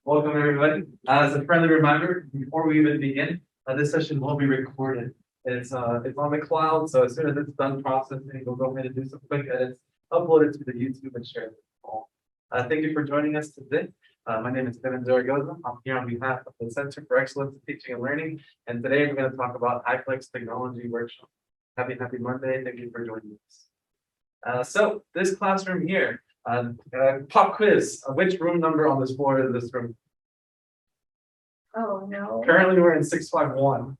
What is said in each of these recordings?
Welcome, everybody. As a friendly reminder, before we even begin, this session will be recorded. It's on the cloud, so as soon as it's done processing, we'll go ahead and do some quick edits, upload it to the YouTube, and share it with all. Thank you for joining us today. My name is Kevin Zaragoza. I'm here on behalf of the Center for Excellence in Teaching and Learning, and today we're going to talk about HyFlex Technology Workshop. Happy Monday. Thank you for joining us. So this classroom here, pop quiz. Which room number on this floor is this room? Oh, no. Currently, we're in 651.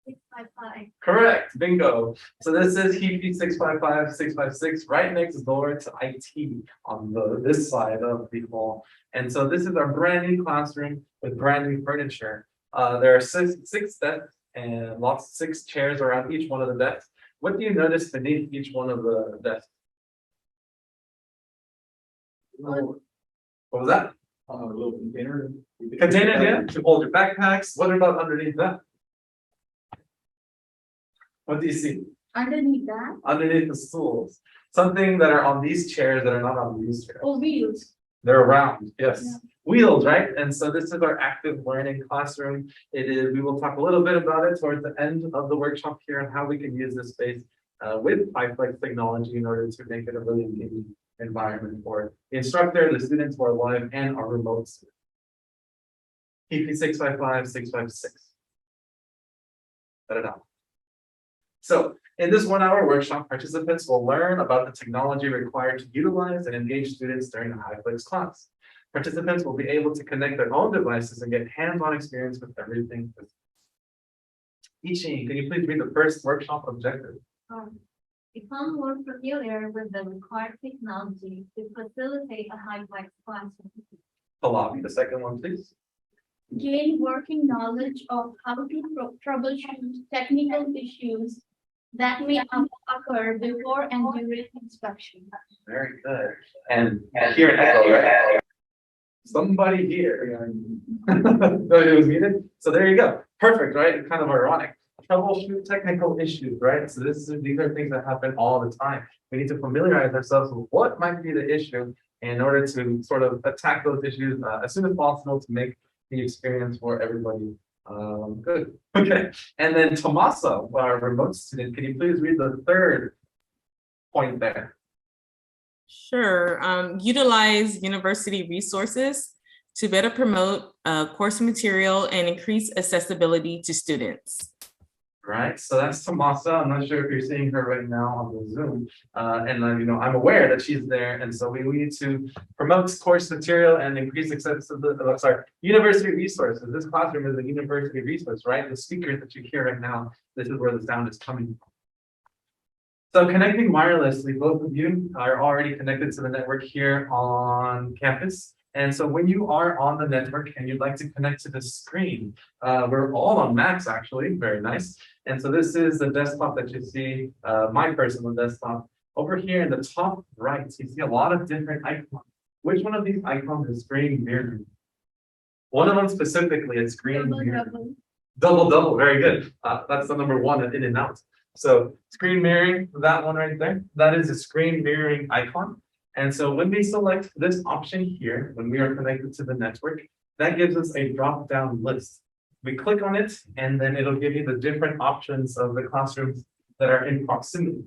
655. Correct. Bingo. So this is Heafey 655, 656, right next door to IT on this side of the hall. And so this is our brand new classroom with brand new furniture. There are six desks and six chairs around each one of the desks. What do you notice beneath each one of the desks? What was that? A little container. Containers, yeah, to hold your backpacks. What about underneath that? What do you see? Underneath that? Underneath the stools. Something that are on these chairs that are not on these chairs. Oh, wheels. They're round, yes. Yeah. Wheels, right? And so this is our active learning classroom. We will talk a little bit about it towards the end of the workshop here and how we can use this space with HyFlex technology in order to make it a really engaging environment for the instructor, the students who are live, and our remote students. Heafey 655, 656. Da-da-da. So in this 1 hour workshop, participants will learn about the technology required to utilize and engage students during the HyFlex class. Participants will be able to connect their own devices and get hands-on experience with everything. Ichi, can you please read the first workshop objective? Become more familiar with the required technology to facilitate a HyFlex classroom. Pallavi, the second one, please. Gain working knowledge of how to troubleshoot technical issues that may occur before and during instruction. Very good. And here an echo, right? Somebody here. No, it was muted. So there you go. Perfect, right? Kind of ironic. Troubleshoot technical issues, right? So these are things that happen all the time. We need to familiarize ourselves with what might be the issue in order to sort of attack those issues as soon as possible to make the experience for everybody good. Okay. And then Tomasa, our remote student, can you please read the third point there? Sure. Utilize university resources to better promote course material and increase accessibility to students. Right, so that's Tomasa. I'm not sure if you're seeing her right now on the Zoom, and I'm aware that she's there, and so we need to promote course material and increase accessibility. University resources. This classroom is a university resource, right? The speakers that you hear right now, this is where the sound is coming from. So connecting wirelessly, both of you are already connected to the network here on campus. And so when you are on the network and you'd like to connect to the screen, we're all on Macs actually, very nice. And so this is the desktop that you see, my personal desktop. Over here in the top right, you see a lot of different icons. Which one of these icons is screen mirroring? One of them specifically is screen mirroring. Double, very good. That's the number one in and out. So screen mirroring, that one right there, that is a screen mirroring icon. And so when we select this option here, when we are connected to the network, that gives us a drop-down list. We click on it, and then it'll give you the different options of the classrooms that are in proximity.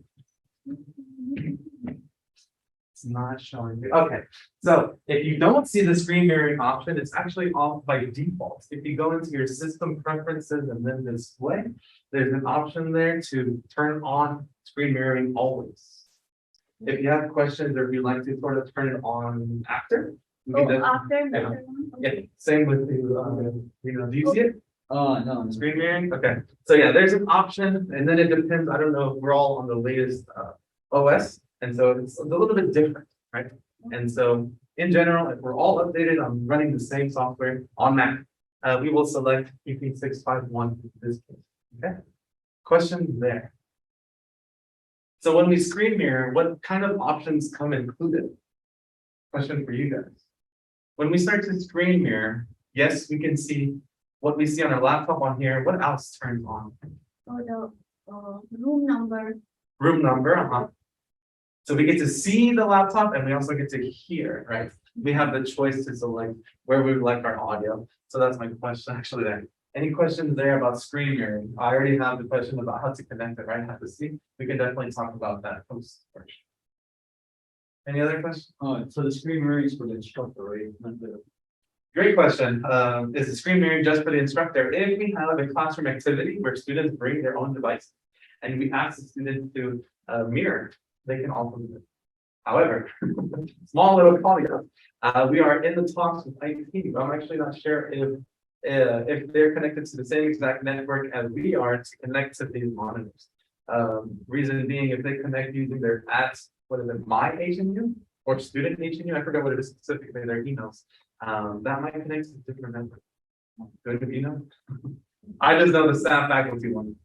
It's not showing you. Okay, so if you don't see the screen mirroring option, it's actually off by default. If you go into your system preferences and then display, there's an option there to turn on screen mirroring always. If you have questions or if you'd like to sort of turn it on after. After yeah. Yeah, same with the, do you see it? No. Screen mirroring? Okay. So yeah, there's an option and then it depends. I don't know if we're all on the latest OS. And so it's a little bit different, right? And so in general, if we're all updated on running the same software on Mac, we will select Heafey 651 in this case. Okay. Question there. So when we screen mirror, what kind of options come included? Question for you guys. When we start to screen mirror, yes, we can see what we see on our laptop on here. What else turns on? Oh, the room number. Room number, So we get to see the laptop and we also get to hear, right? we have the choice to select where we would like our audio. So that's my question actually there. Any questions there about screen mirroring? I already have the question about how to connect it, right? How to see. We can definitely talk about that post. Any other questions? So the screen mirroring is for the instructor, right? Not the- Great question. Is the screen mirroring just for the instructor? If we have a classroom activity where students bring their own device and we ask the students to mirror, they can also do it. However, small little caveat, we are in the talks with IT. I'm actually not sure if they're connected to the same exact network as we are to connect to these monitors. Reason being, if they connect using their what is it, my HMU or student HMU, I forgot what it is specifically, their emails. That might connect to different networks. Good if you know. I just know the staff faculty one.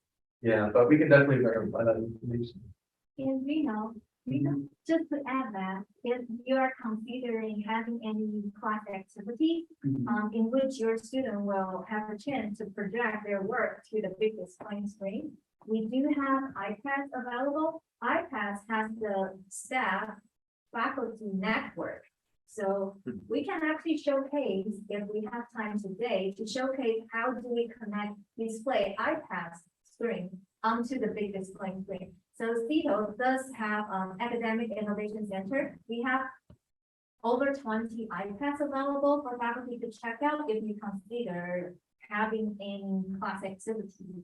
Yeah, but we can definitely verify that information. And just to add that, if you are considering having any class activity, in which your student will have a chance to project their work to the big display screen, we do have iPads available. iPads has the staff faculty network. So we can actually showcase, if we have time today, to showcase how do we connect display iPad screen onto the big display screen. So CETO does have Academic Innovation Center. We have over 20 iPads available for faculty to check out if you consider having any class activity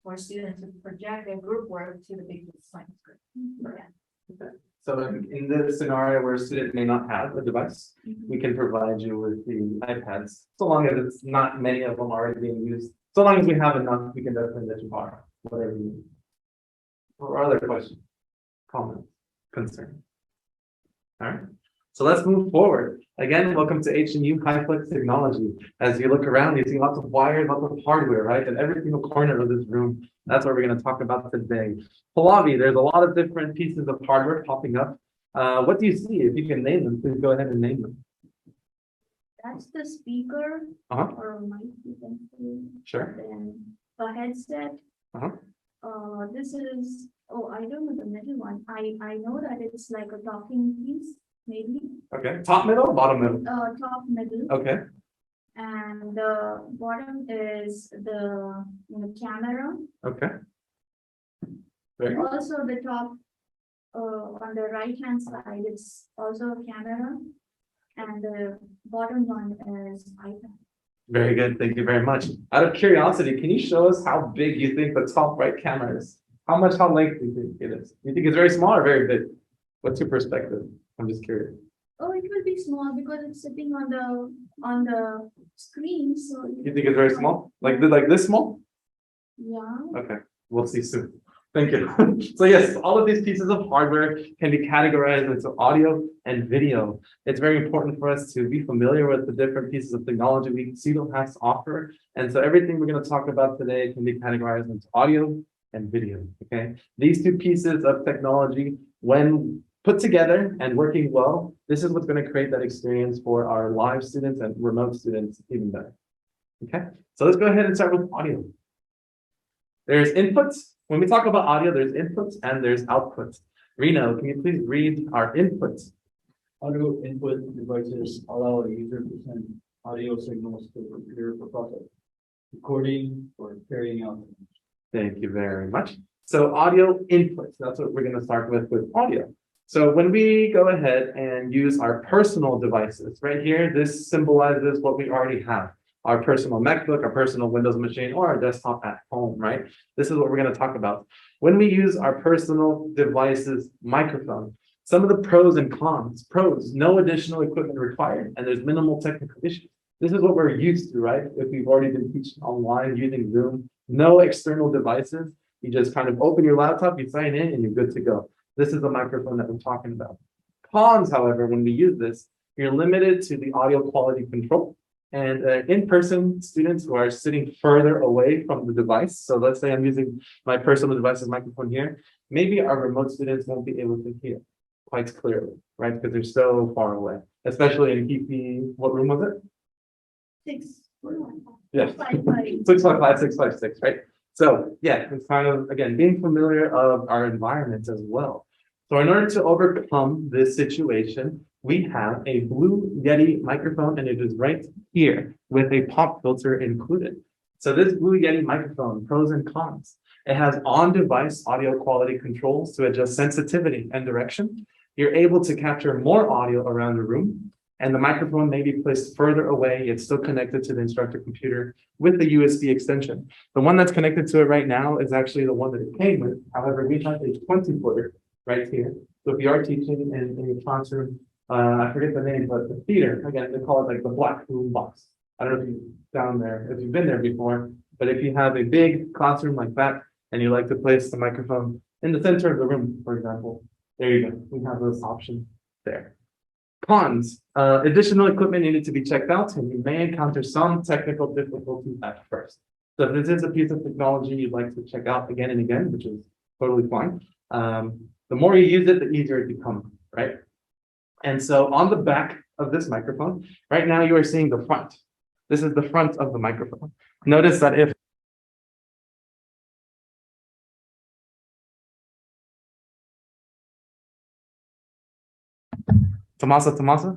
for students to project their group work to the big display screen. Yeah. So in this scenario where a student may not have a device, we can provide you with the iPads, so long as it's not many of them already being used. So long as we have enough, we can definitely let you borrow whatever you need. Or other questions, comments, concerns? All right, so let's move forward. Again, welcome to HMU HyFlex Technology. As you look around, you see lots of wires, lots of hardware, right? In every single corner of this room. That's what we're going to talk about today. Pallavi, there's a lot of different pieces of hardware popping up. What do you see? If you can name them, please go ahead and name them. That's the speaker or mic, you can say. Sure. Then a headset. This is, I don't know the middle one. I know that it's like a talking piece, maybe. Okay, top middle, bottom middle. Top middle. Okay. And the bottom is the camera. Okay. Very good. Also the top on the right hand side, it's also a camera. And the bottom one is iPad. Very good. Thank you very much. Out of curiosity, can you show us how big you think the top right camera is? How length do you think it is? Do you think it's very small or very big? What's your perspective? I'm just curious. Oh, it will be small because it's sitting on the screen. So You think it's very small? Like this small? yeah. Okay, we'll see soon. Thank you. So yes, all of these pieces of hardware can be categorized into audio and video. It's very important for us to be familiar with the different pieces of technology CETO has to offer. And so everything we're going to talk about today can be categorized into audio and video, okay? These two pieces of technology, when put together and working well, this is what's going to create that experience for our live students and remote students even better, okay? So let's go ahead and start with audio. There's inputs. When we talk about audio, there's inputs and there's outputs. Reno, can you please read our inputs? Audio input devices allow a user to send audio signals to a computer for processing, recording, or carrying out. Thank you very much. So audio inputs, that's what we're going to start with audio. So when we go ahead and use our personal devices, right here, this symbolizes what we already have. Our personal MacBook, our personal Windows machine, or our desktop at home, right? This is what we're going to talk about. When we use our personal devices microphone, some of the pros and cons. Pros, no additional equipment required, and there's minimal technical issues. This is what we're used to, right? If we've already been teaching online using Zoom, no external devices. You just kind of open your laptop, you sign in, and you're good to go. This is the microphone that we're talking about. Cons, however, when we use this, you're limited to the audio quality control. And in-person students who are sitting further away from the device, so let's say I'm using my personal device's microphone here, maybe our remote students won't be able to hear quite clearly, right? Because they're so far away, especially in Heafey, what room was it? 6. Yeah, 655, 656, right? So yeah, it's kind of, again, being familiar of our environments as well. So in order to overcome this situation, we have a blue Yeti microphone, and it is right here with a pop filter included. So this blue Yeti microphone, pros and cons. It has on-device audio quality controls to adjust sensitivity and direction. You're able to capture more audio around the room, and the microphone may be placed further away, yet still connected to the instructor computer with the USB extension. The one that's connected to it right now is actually the one that it came with. However, we have a 20-footer right here. So if you are teaching in a classroom, I forget the name, but the theater, again, they call it like the black room box. I don't know if you've down there, if you've been there before, but if you have a big classroom like that, and you like to place the microphone in the center of the room, for example, there you go. We have those options there. Cons, additional equipment needed to be checked out, and you may encounter some technical difficulties at first. So if this is a piece of technology you'd like to check out again and again, which is totally fine, the more you use it, the easier it becomes, right? And so on the back of this microphone, right now you are seeing the front. This is the front of the microphone. Notice that if Tomasa?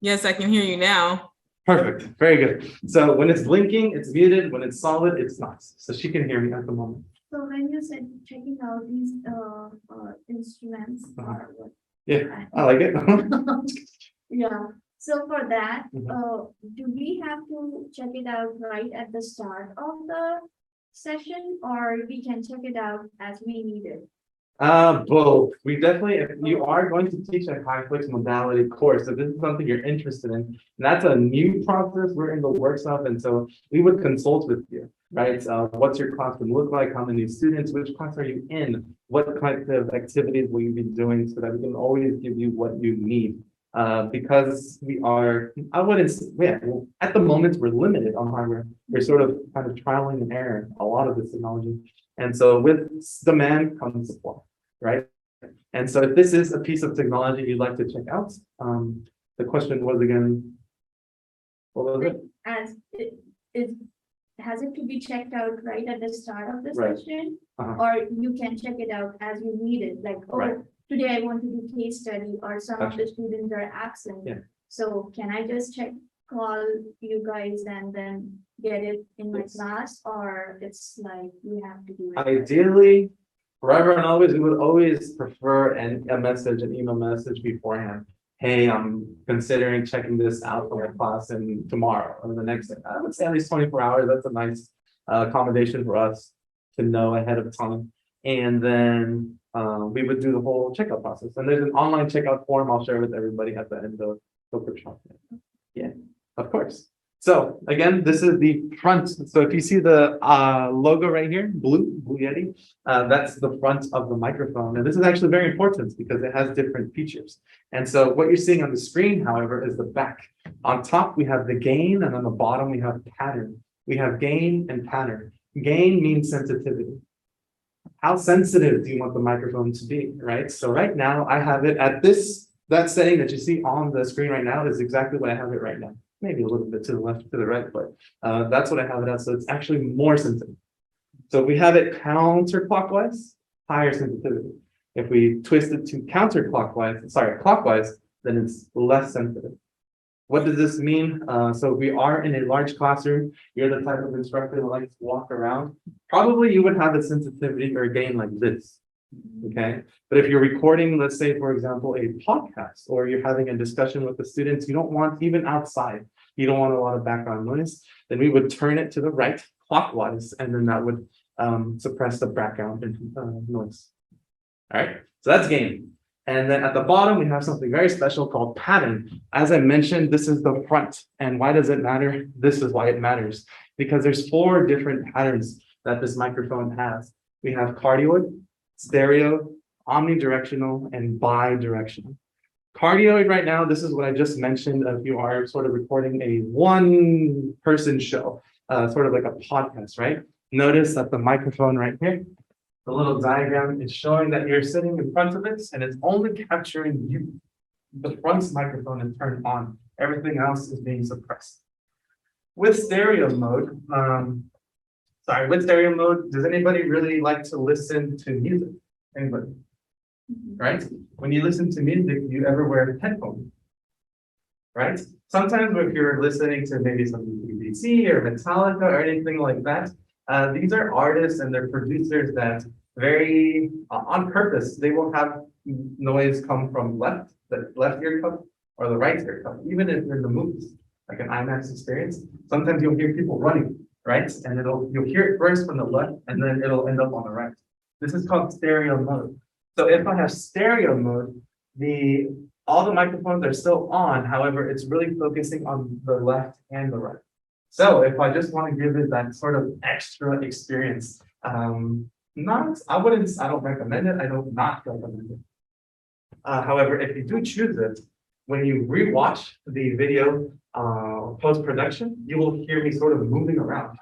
Yes, I can hear you now. Perfect, very good. So when it's blinking, it's muted. When it's solid, it's not. So she can hear me at the moment. So when you said checking out these instruments or what? Yeah, I like it. Yeah, so for that, Mhm. do we have to check it out right at the start of the session, or we can check it out as we need it? Both. We definitely, if you are going to teach a HyFlex modality course, if this is something you're interested in, and that's a new process we're in the works of, and so we would consult with you, right? What's your classroom look like? How many students? Which class are you in? What kind of activities will you be doing so that we can always give you what you need? Because we are, I wouldn't, yeah, well, at the moment, we're limited on hardware. We're sort of kind of trialing and error a lot of this technology. And so with demand comes supply, right? And so if this is a piece of technology you'd like to check out, the question was again, what was it? As it has it to be checked out right at the start of the Right. session? Uh-huh. Or you can check it out as you need it, like, Right. oh, today I want to do case study, or some of Gotcha. the students are absent. Yeah. So can I just call you guys and then get it in my Yes. class, or it's like you have to do it? Ideally, forever and always, we would always prefer an email message beforehand. Hey, I'm considering checking this out for my class and tomorrow or the next day. I would say at least 24 hours. That's a nice accommodation for us to know ahead of time. And then we would do the whole checkout process. And there's an online checkout form I'll share with everybody at the end of the workshop. Yeah, of course. So again, this is the front. So if you see the logo right here, blue Yeti, that's the front of the microphone. And this is actually very important because it has different features. And so what you're seeing on the screen, however, is the back. On top, we have the gain, and on the bottom, we have pattern. We have gain and pattern. Gain means sensitivity. How sensitive do you want the microphone to be, right? So right now, I have it at that setting that you see on the screen right now is exactly what I have it right now. Maybe a little bit to the left, to the right, but that's what I have it at. So it's actually more sensitive. So if we have it counterclockwise, higher sensitivity. If we twist it to clockwise, then it's less sensitive. What does this mean? So if we are in a large classroom, you're the type of instructor that likes to walk around, probably you would have a sensitivity or gain like this. Okay, but if you're recording, let's say, for example, a podcast, or you're having a discussion with the students, you don't want, even outside, you don't want a lot of background noise, then we would turn it to the right clockwise, and then that would suppress the background noise. All right, so that's gain. And then at the bottom, we have something very special called pattern. As I mentioned, this is the front. And why does it matter? This is why it matters, because there's 4 different patterns that this microphone has. We have cardioid, stereo, omnidirectional, and bi-directional. Cardioid right now, this is what I just mentioned. If you are sort of recording a one-person show, sort of like a podcast, right? Notice that the microphone right here, the little diagram is showing that you're sitting in front of it, and it's only capturing you. The front microphone is turned on. Everything else is being suppressed. With stereo mode, does anybody really like to listen to music? Anybody? right? When you listen to music, do you ever wear headphones? Right? Sometimes if you're listening to maybe something BBC or Metallica or anything like that, these are artists and they're producers that very on purpose, they will have noise come from the left ear cup or the right ear cup, even if you're in the movies, like an IMAX experience. Sometimes you'll hear people running, right? And you'll hear it first from the left and then it'll end up on the right. This is called stereo mode. So if I have stereo mode, all the microphones are still on, however, it's really focusing on the left and the right. So if I just want to give it that sort of extra experience, I don't recommend it. I don't not recommend it. However, if you do choose it, when you rewatch the video post-production, you will hear me sort of moving around.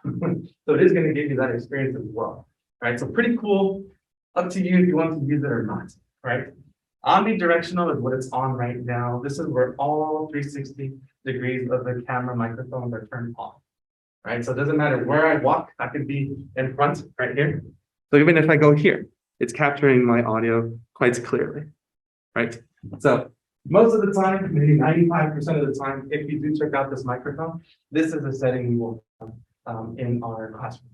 So it is going to give you that experience as well. Right? So pretty cool. Up to you if you want to use it or not, right? Omnidirectional is what it's on right now. This is where all 360 degrees of the camera microphones are turned off, right? So it doesn't matter where I walk, I could be in front right here. So even if I go here, it's capturing my audio quite clearly, right? So most of the time, maybe 95% of the time, if you do check out this microphone, this is a setting we will have in our classroom.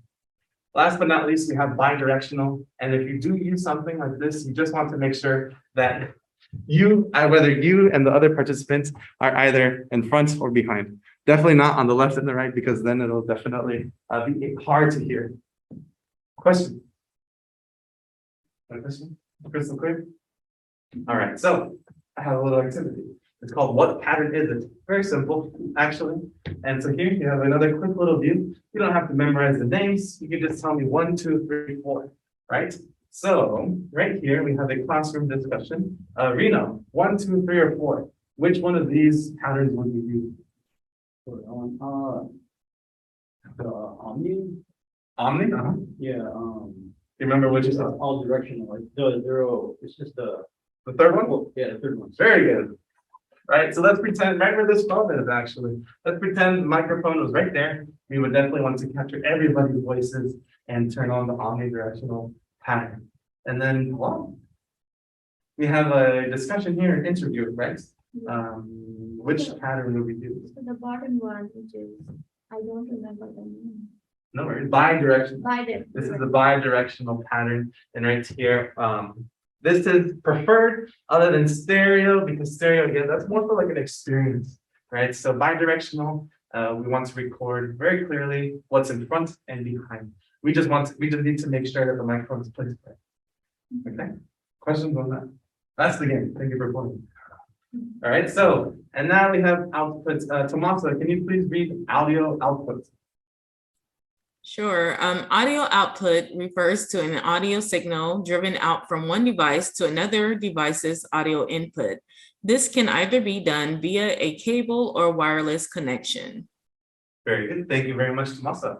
Last but not least, we have bi-directional. And if you do use something like this, you just want to make sure that whether you and the other participants are either in front or behind. Definitely not on the left and the right, because then it'll definitely be hard to hear. Question? Question? Crystal clear? All right, so I have a little activity. It's called What Pattern Is It? Very simple, actually. And so here you have another quick little view. You don't have to memorize the names. You can just tell me 1, 2, 3, 4, right? So right here, we have a classroom discussion. Reno, 1, 2, 3, or 4. Which one of these patterns would you use? Omni? Omni? Yeah, You remember which is all directional, like the zero, it's just the third one? well, yeah, the third one. Very good. Right, so let's pretend right where this phone is actually. Let's pretend the microphone was right there. We would definitely want to capture everybody's voices and turn on the omnidirectional pattern. And then, well, we have a discussion here, an interview, right? Which pattern would we use? So the bottom one, which is, I don't remember the name. No worries, bi-directional. Bi-directional. This is the bi-directional pattern, and right here, this is preferred other than stereo, because stereo, again, that's more for like an experience, right? So bi-directional, we want to record very clearly what's in front and behind. We just need to make sure that the microphone is placed there. Okay, questions on that? That's the game. Thank you for playing. All right, so, and now we have outputs. Tomasa, can you please read audio outputs? Sure. Audio output refers to an audio signal driven out from one device to another device's audio input. This can either be done via a cable or wireless connection. Very good. Thank you very much, Tomasa.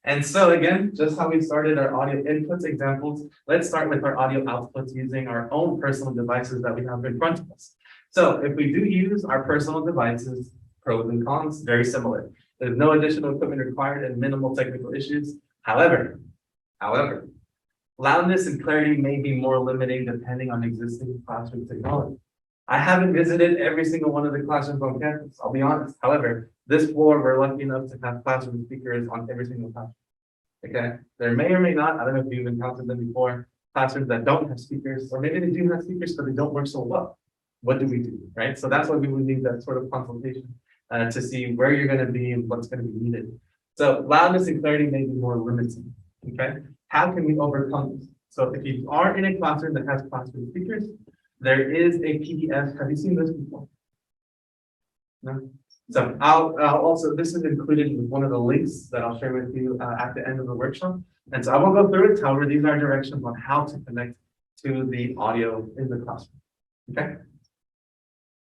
And so again, just how we started our audio inputs examples, let's start with our audio outputs using our own personal devices that we have in front of us. So if we do use our personal devices, pros and cons, very similar. There's no additional equipment required and minimal technical issues. However, loudness and clarity may be more limiting depending on existing classroom technology. I haven't visited every single one of the classrooms on campus, I'll be honest. However, this floor, we're lucky enough to have classroom speakers on every single classroom. Okay, there may or may not, I don't know if you've encountered them before, classrooms that don't have speakers, or maybe they do have speakers, but they don't work so well. What do we do, right? So that's why we would need that sort of consultation to see where you're going to be and what's going to be needed. So loudness and clarity may be more limiting, okay? How can we overcome this? So if you are in a classroom that has classroom speakers, there is a PDF. Have you seen this before? No? So I'll also, this is included with one of the links that I'll share with you at the end of the workshop. And so I won't go through it. However, these are directions on how to connect to the audio in the classroom, okay?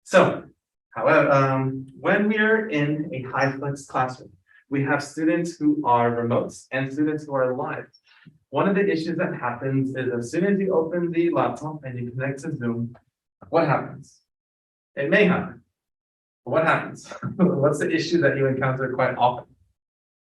So, however, when we are in a HyFlex classroom, we have students who are remotes and students who are live. One of the issues that happens is as soon as you open the laptop and you connect to Zoom, what happens? It may happen. But what happens? What's the issue that you encounter quite often?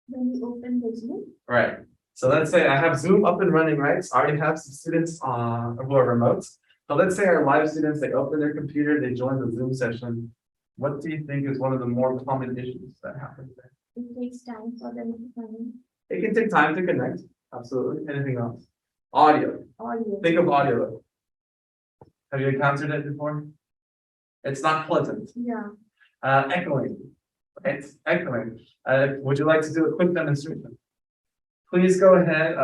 When you open the Zoom. Right. So let's say I have Zoom up and running, right? So I already have some students who are remote. So let's say our live students, they open their computer, they join the Zoom session. What do you think is one of the more common issues that happens there? It takes time for them to come It can take time to connect. Absolutely. Anything else? Audio. audio. Think of audio. Have you encountered it before? It's not pleasant. Yeah. Echoing. It's echoing. Would you like to do a quick demonstration? Please go ahead.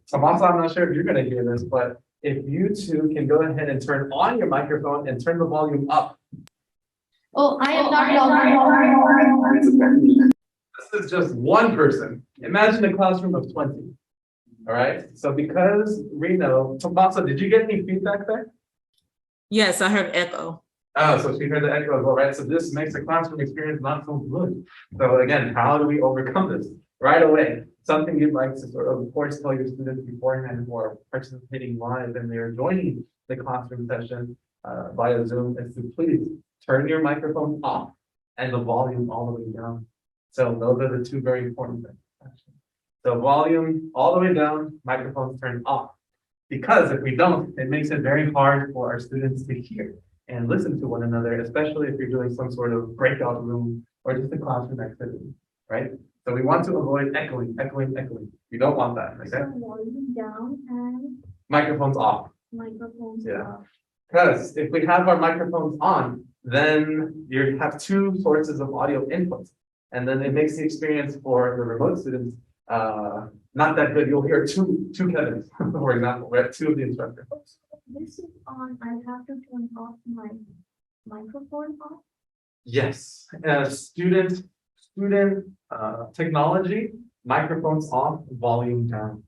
Tomasa, I'm not sure if you're going to hear this, but if you two can go ahead and turn on your microphone and turn the volume up. Oh, I am not. This is just one person. Imagine a classroom of 20. All right. So because Reno, Tomasa, did you get any feedback there? Yes, I heard echo. Oh, so she heard the echo as well, right? So this makes the classroom experience not so good. So again, how do we overcome this? Right away, something you'd like to sort of course tell your students beforehand who are participating live and they're joining the classroom session via Zoom is to please turn your microphone off and the volume all the way down. So those are the two very important things. Actually. So volume all the way down, microphones turned off. Because if we don't, it makes it very hard for our students to hear and listen to one another, especially if you're doing some sort of breakout room or just a classroom activity, right? So we want to avoid echoing. You don't want that, okay? So volume down and Microphones off. microphones Yeah. off. Because if we have our microphones on, then you have two sources of audio input. And then it makes the experience for the remote students not that good. You'll hear two Kevins, for example, right? Two of the instructors. This is on, I have to turn off my microphone off. Yes, student technology, microphones off, volume down.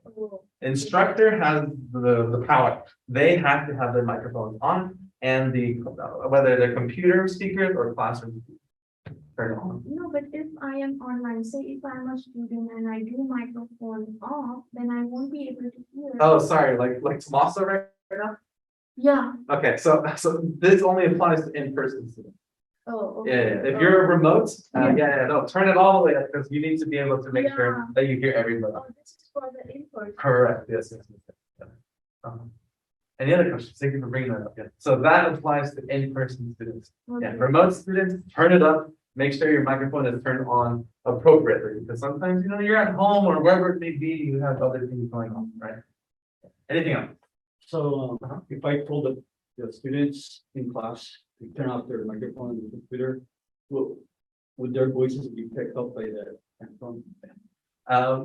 Oh, Instructor has the power. They have to have their microphones on and whether they're computer speakers or classroom speakers. Turn on. no, but if I am online, say if I'm a student and I do microphone off, then I won't be able to hear. Oh, sorry, like Tomasa right now? Yeah. Okay, so this only applies to in-person students. Oh, Yeah, okay. if you're remote, Yeah. no, turn it all the way up because you need to be able to make sure Yeah. that you hear everybody. Oh, this is for the in-person. Correct, yes. Yeah. Any other questions? Thank you for bringing that up. Yeah. So that applies to in-person students. Yeah, Okay. remote students, turn it up. Make sure your microphone is turned on appropriately because sometimes, you're at home or wherever it may be, you have other things going on, right? Anything else? So if I told the students in class to turn off their microphone on the computer, would their voices be picked up by the microphone?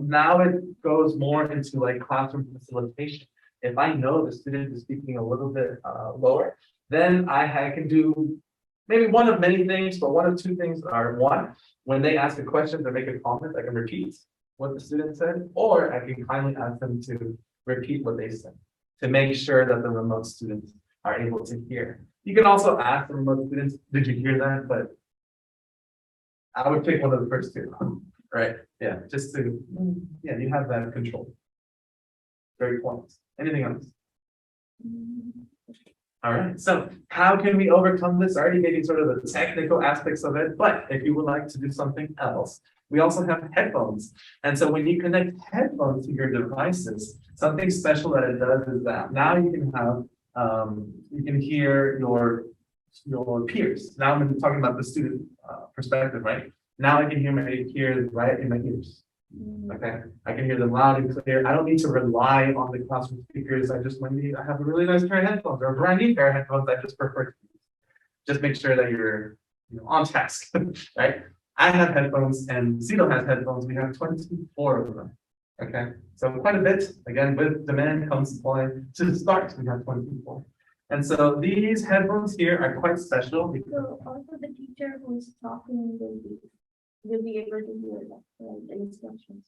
Now it goes more into like classroom facilitation. If I know the student is speaking a little bit lower, then I can do maybe one of many things, but one of two things are: one, when they ask a question or make a comment, I can repeat what the student said, or I can kindly ask them to repeat what they said to make sure that the remote students are able to hear. You can also ask the remote students, did you hear that? But I would pick one of the first two, right? Yeah, just to, you have that control. Very points. Anything else? All right, so how can we overcome this? I already gave you sort of the technical aspects of it, but if you would like to do something else, we also have headphones. And so when you connect headphones to your devices, something special that it does is that now you can have, you can hear your peers. Now I'm talking about the student perspective, right? Now I can hear my peers right in my ears. Okay, I can hear them loud and clear. I don't need to rely on the classroom speakers. I have a really nice pair of headphones or a brand new pair of headphones I just prefer to use. Just make sure that you're on task, right? I have headphones and Cito has headphones. We have 24 of them. Okay, so quite a bit. Again, with demand comes supply. To start, we have 24. And so these headphones here are quite special because So also the teacher who is talking will be able to hear the instructions.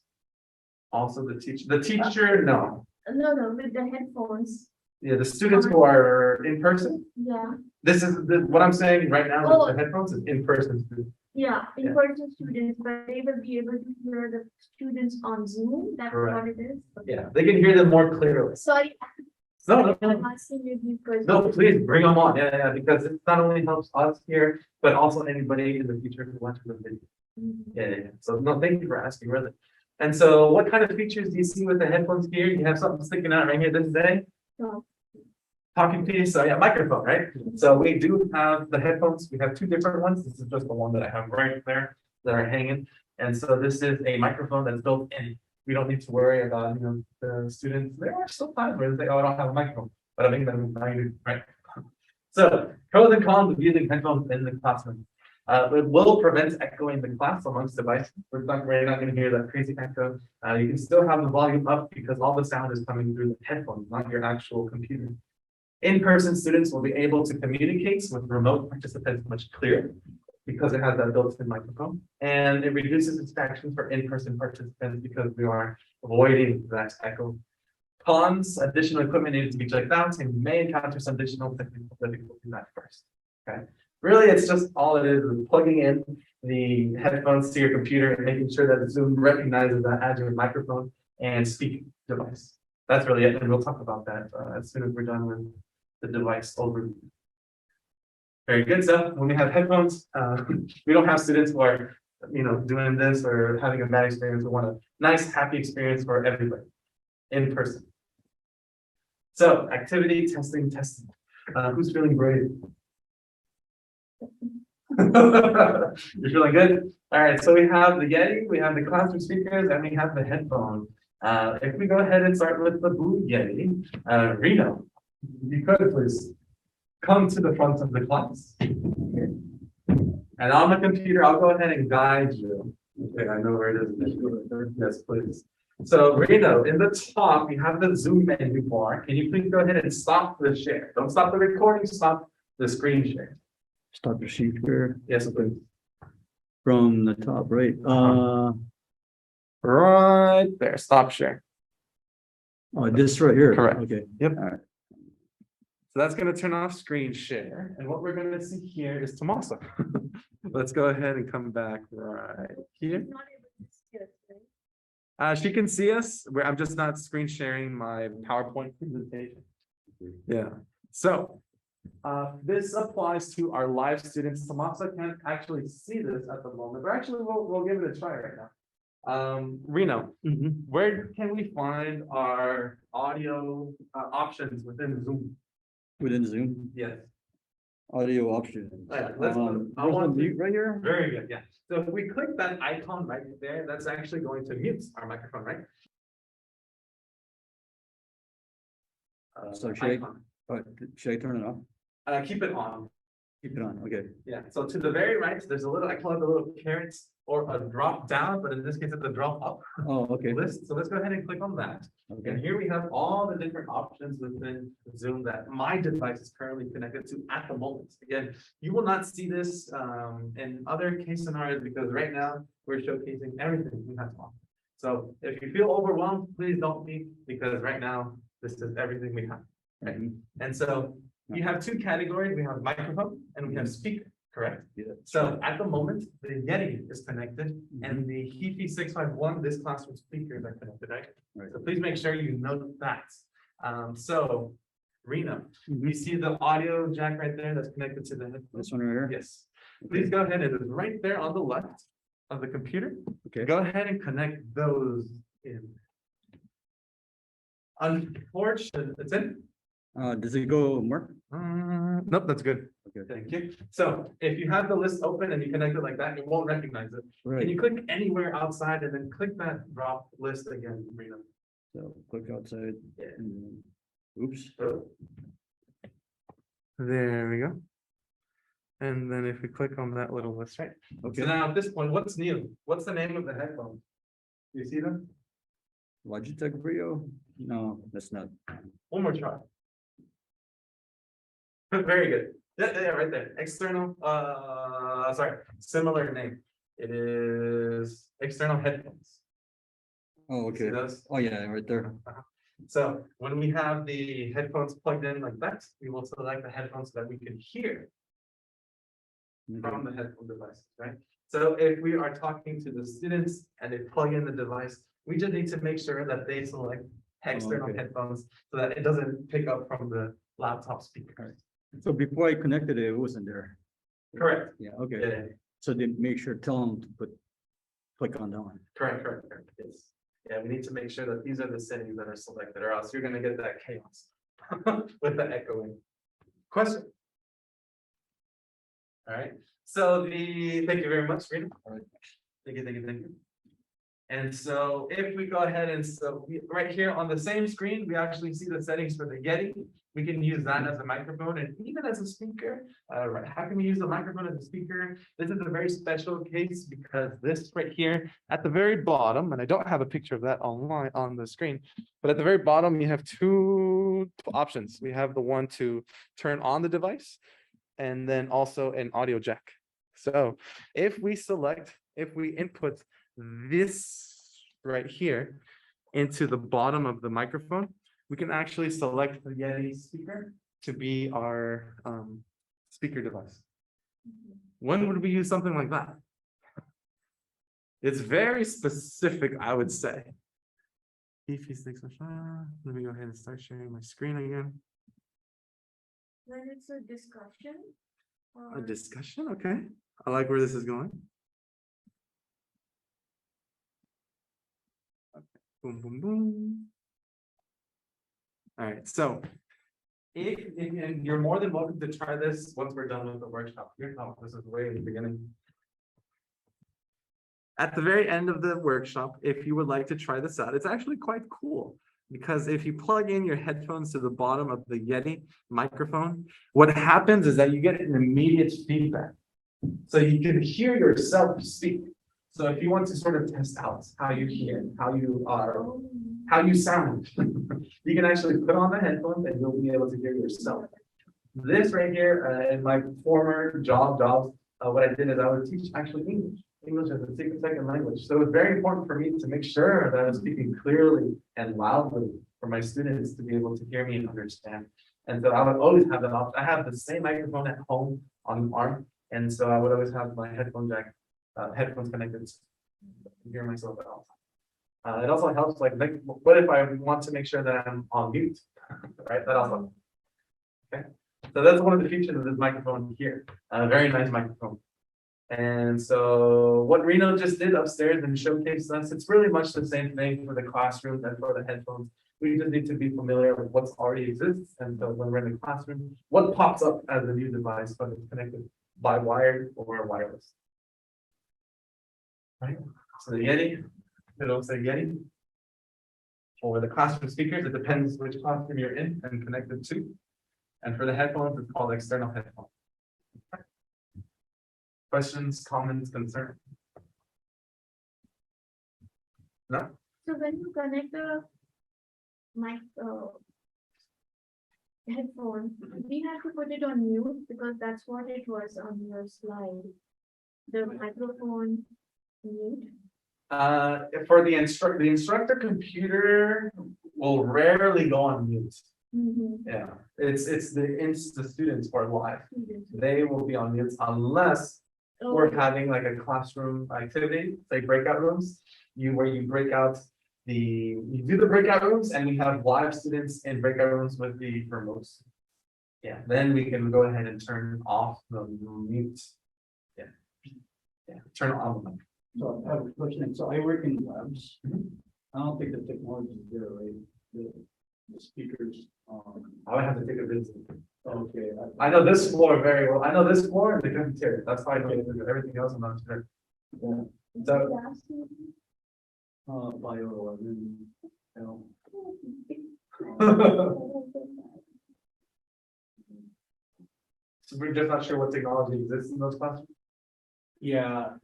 also the teacher, no. No, with the headphones. Yeah, the students who are in person. Yeah, This is what I'm saying right now with the headphones is in person students. yeah, in-person students, but they will be able to hear the students on Zoom. That's Correct. what it is. Yeah, they can hear them more clearly. Sorry. No, I'm asking you because. no, please bring them on. Yeah, because it not only helps us here, but also anybody in the future who watches the video. Yeah. So no, thank you for asking, really. And so what kind of features do you see with the headphones here? You have something sticking out right here. This is a No. talking piece, so yeah, microphone, right? So we do have the headphones, we have two different ones, this is just the one that I have right there that are hanging. And so this is a microphone that is built in, we don't need to worry about, you know, the students, there are still times where they say, oh, I don't have a microphone, but I think that now you do, right? So pros and cons of using headphones in the classroom. It will prevent echoing the class amongst devices. We're not going to hear that crazy echo. You can still have the volume up because all the sound is coming through the headphones, not your actual computer. In-person students will be able to communicate with remote participants much clearer because it has that built-in microphone, and it reduces distractions for in-person participants because we are avoiding that echo. Cons, additional equipment needed to be checked out, and you may encounter some additional technical difficulties at first. Okay. Really, it's just all it is plugging in the headphones to your computer and making sure that Zoom recognizes that as your microphone and speaking device. That's really it, and we'll talk about that as soon as we're done with the device overview. Very good. So when we have headphones, we don't have students who are, you know, doing this or having a bad experience. We want a nice, happy experience for everybody in person. So activity, testing. Who's feeling brave? You're feeling good? All right, so we have the Yeti, we have the classroom speakers, and we have the headphones. If we go ahead and start with the blue Yeti, Reno, you could please come to the front of the class. And on the computer, I'll go ahead and guide you. Okay, I know where it is. Yes, please. So Reno, in the top, you have the Zoom menu bar. Can you please go ahead and stop the share? Don't stop the recording, stop the screen share. Start the sheet here Yes, please. from the top, right? Right there, stop share. Oh, this right here. Correct. Okay. Yep. All right. So that's going to turn off screen share. And what we're going to see here is Tomasa. Let's go ahead and come back right here. She can see us. I'm just not screen sharing my PowerPoint presentation. Yeah. So this applies to our live students. Tomasa can't actually see this at the moment, but actually we'll give it a try right now. Reno, where can we find our audio options within Zoom? Within Zoom, Yes. audio options. Yeah, let's go. I there's want a mute right here. Very good, yeah. So if we click that icon right there, that's actually going to mute our microphone, right? So should I- icon. Should I turn it off? Keep it on. Keep it on. Okay. Yeah, so to the very right, there's a little, I call it a little carrot or a drop down, but in this case, it's a drop up Oh, okay. list. So let's go ahead and click on that. And Okay. here we have all the different options within Zoom that my device is currently connected to at the moment. Again, you will not see this in other case scenarios because right now we're showcasing everything we have on. So if you feel overwhelmed, please don't be, because right now this is everything we have. Right? And so you have two categories. We have microphone and we have speaker, correct? Yeah. So at the moment, the Yeti is connected and the Heafey 651, this classroom speakers are connected, right? Right. So please make sure you note that. So Rena, Mhm. you see the audio jack right there that's connected to the headphones? This one right here. Yes. Please go ahead and it's right there on the left of the computer. Okay. Go ahead and connect those in. Unfortunately, it's in. Does it go more? Nope, that's good. Okay. Thank you. So if you have the list open and you connect it like that, it won't recognize it. Can Right. you click anywhere outside and then click that drop list again, Rena? So click outside. Yeah. and then- Oops. There we go. And then if we click on that little list, right? Okay. So now at this point, what's new? What's the name of the headphones? Do you see them? Logitech Brio? No, that's not. One more try. Very good. Yeah, right there. External, sorry, similar name. It is external headphones. Oh, See okay. those? Oh, yeah, right there. So when we have the headphones plugged in like that, we will select the headphones so that we can hear from the headphone device, right? So if we are talking to the students and they plug in the device, we just need to make sure that they select external okay. headphones so that it doesn't pick up from the laptop speaker. So before I connected it, it wasn't there. Correct. Yeah, okay. Yeah, So then make sure, tell them to click on that one. correct. Yes. Yeah, we need to make sure that these are the settings that are selected, or else you're gonna get that chaos. with the echoing. Question? All right, so thank you very much, Rita. Thank you. And so if we go ahead and right here on the same screen, we actually see the settings for the Yeti. We can use that as a microphone and even as a speaker. How can we use the microphone as a speaker? This is a very special case because this right here at the very bottom, and I don't have a picture of that online on the screen, but at the very bottom, you have two options. We have the one to turn on the device and then also an audio jack. So if we input this right here into the bottom of the microphone, we can actually select the Yeti speaker to be our speaker device. When would we use something like that? It's very specific, I would say. Heafey 6, let me go ahead and start sharing my screen again. When it's a discussion. A discussion, okay. I like where this is going. Boom, boom, boom. All right, so and you're more than welcome to try this once we're done with the workshop. This is way in the beginning. At the very end of the workshop, if you would like to try this out, it's actually quite cool because if you plug in your headphones to the bottom of the Yeti microphone, what happens is that you get an immediate feedback. So you can hear yourself speak. So if you want to sort of test out how you hear, how you sound, you can actually put on the headphones and you'll be able to hear yourself. This right here, in my former jobs, what I did is I would teach actually English as a second language. So it's very important for me to make sure that I'm speaking clearly and loudly for my students to be able to hear me and understand. And so I would always have that option. I have the same microphone at home on the arm. And so I would always have my headphone jack, headphones connected to hear myself at all. It also helps, like, what if I want to make sure that I'm on mute, right? That also. Okay. So that's one of the features of this microphone here. A very nice microphone. And so what Reno just did upstairs and showcased us, it's really much the same thing for the classroom and for the headphones. We just need to be familiar with what's already exists. And so when we're in the classroom, what pops up as a new device, whether it's connected by wired or wireless. Right? So the Yeti, it'll say Yeti. For the classroom speakers, it depends which classroom you're in and connected to. And for the headphones, it's called external headphones. Questions, comments, concerns? No? So when you connect the mic, headphone, we have to put it on mute because that's what it was on your slide. The microphone mute. For the instructor computer will rarely go on mute. Yeah, it's the students who are live. They will be on mute unless we're having like a classroom activity, say breakout rooms, where you break out you do the breakout rooms and we have live students in breakout rooms with the remotes. Yeah, then we can go ahead and turn off the mute. Yeah, turn on the mic. So I have a question. So I work in labs. I don't think the technology is there, right? The speakers. I would have to take a visit. Okay. I know this floor very well. I know this floor and the cafeteria. That's why I know everything else I'm not sure. Yeah. So Bio 11. So we're just not sure what technology exists in those classrooms. Yeah,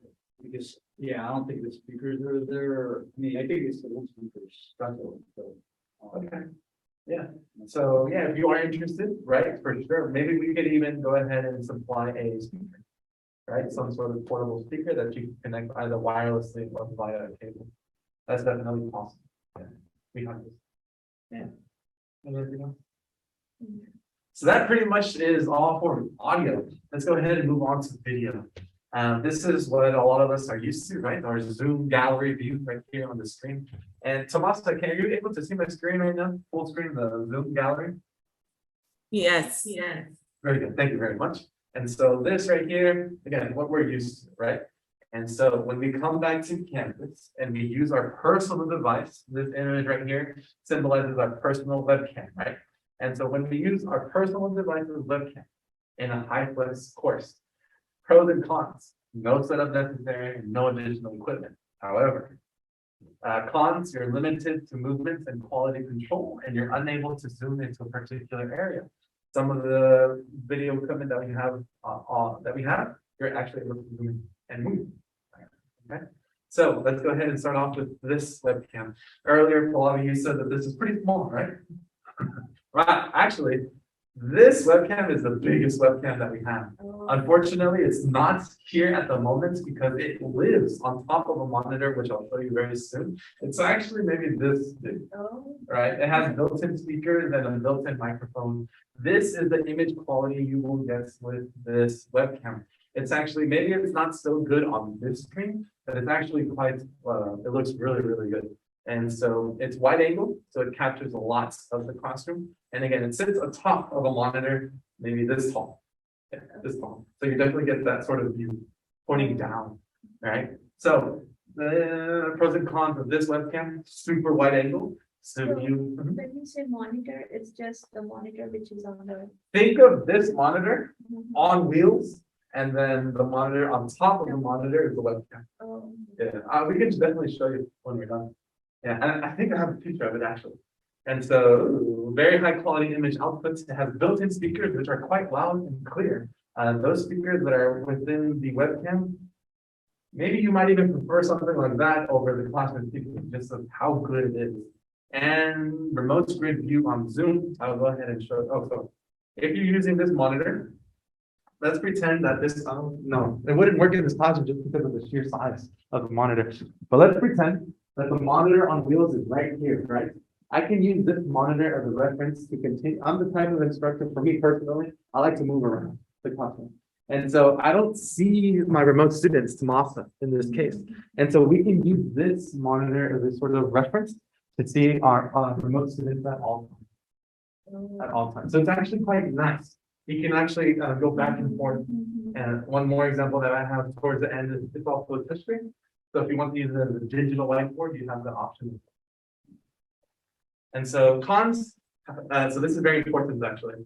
because I don't think the speakers are there. I mean, I think it's the old speakers. Okay. Yeah. So yeah, if you are interested, right, for sure, maybe we could even go ahead and supply a speaker, right? Some sort of portable speaker that you can connect either wirelessly or via a cable. That's definitely possible. Yeah. We have this. Yeah. Anything else? So that pretty much is all for audio. Let's go ahead and move on to video. This is what a lot of us are used to, right? Our Zoom gallery view right here on the screen. And Tomasa, are you able to see my screen right now? Full screen, the Zoom gallery? Yes. Very good. Thank you very much. And so this right here, again, what we're used to, right? And so when we come back to campus and we use our personal device, this image right here symbolizes our personal webcam, right? And so when we use our personal devices webcam in a HyFlex course, pros and cons, no setup necessary, and no additional equipment. However, cons, you're limited to movements and quality control, and you're unable to zoom into a particular area. Some of the video equipment that we have, you're actually able to zoom in and move. Okay, so let's go ahead and start off with this webcam. Earlier, Pallavi, you said that this is pretty small, right? Right, actually, this webcam is the biggest webcam that we have. Unfortunately, it's not here at the moment because it lives on top of a monitor, which I'll show you very soon. It's actually maybe this big, right? It has built-in speakers and a built-in microphone. This is the image quality you will get with this webcam. It's actually, maybe it's not so good on this screen, but it's actually quite, it looks really, really good. And so it's wide angle, so it captures a lot of the classroom. And again, it sits atop of a monitor, maybe this tall. Yeah, this tall. So you definitely get that sort of view pointing down, right? So the pros and cons of this webcam, super wide angle. So you When you say monitor, it's just the monitor which is on the. think of this monitor on wheels, and then the monitor on top of the monitor is the webcam. Oh. Yeah, we can definitely show you when we're done. Yeah, and I think I have a picture of it actually. And so very high quality image outputs. It has built-in speakers, which are quite loud and clear. Those speakers that are within the webcam, maybe you might even prefer something like that over the classroom speakers, just of how good it is. And remote grid view on Zoom. I'll go ahead and show. Oh, so if you're using this monitor, let's pretend that this, no, it wouldn't work in this classroom just because of the sheer size of the monitor. But let's pretend that the monitor on wheels is right here, right? I can use this monitor as a reference to continue. I'm the type of instructor, for me personally, I like to move around the classroom. And so I don't see my remote students, Tomasa, in this case. And so we can use this monitor as a sort of reference to see our remote students at all times. At all times. So it's actually quite nice. You can actually go back and forth. And one more example that I have towards the end is it's also a touchscreen. So if you want to use it as a digital whiteboard, you have the option. And so cons, so this is very important actually.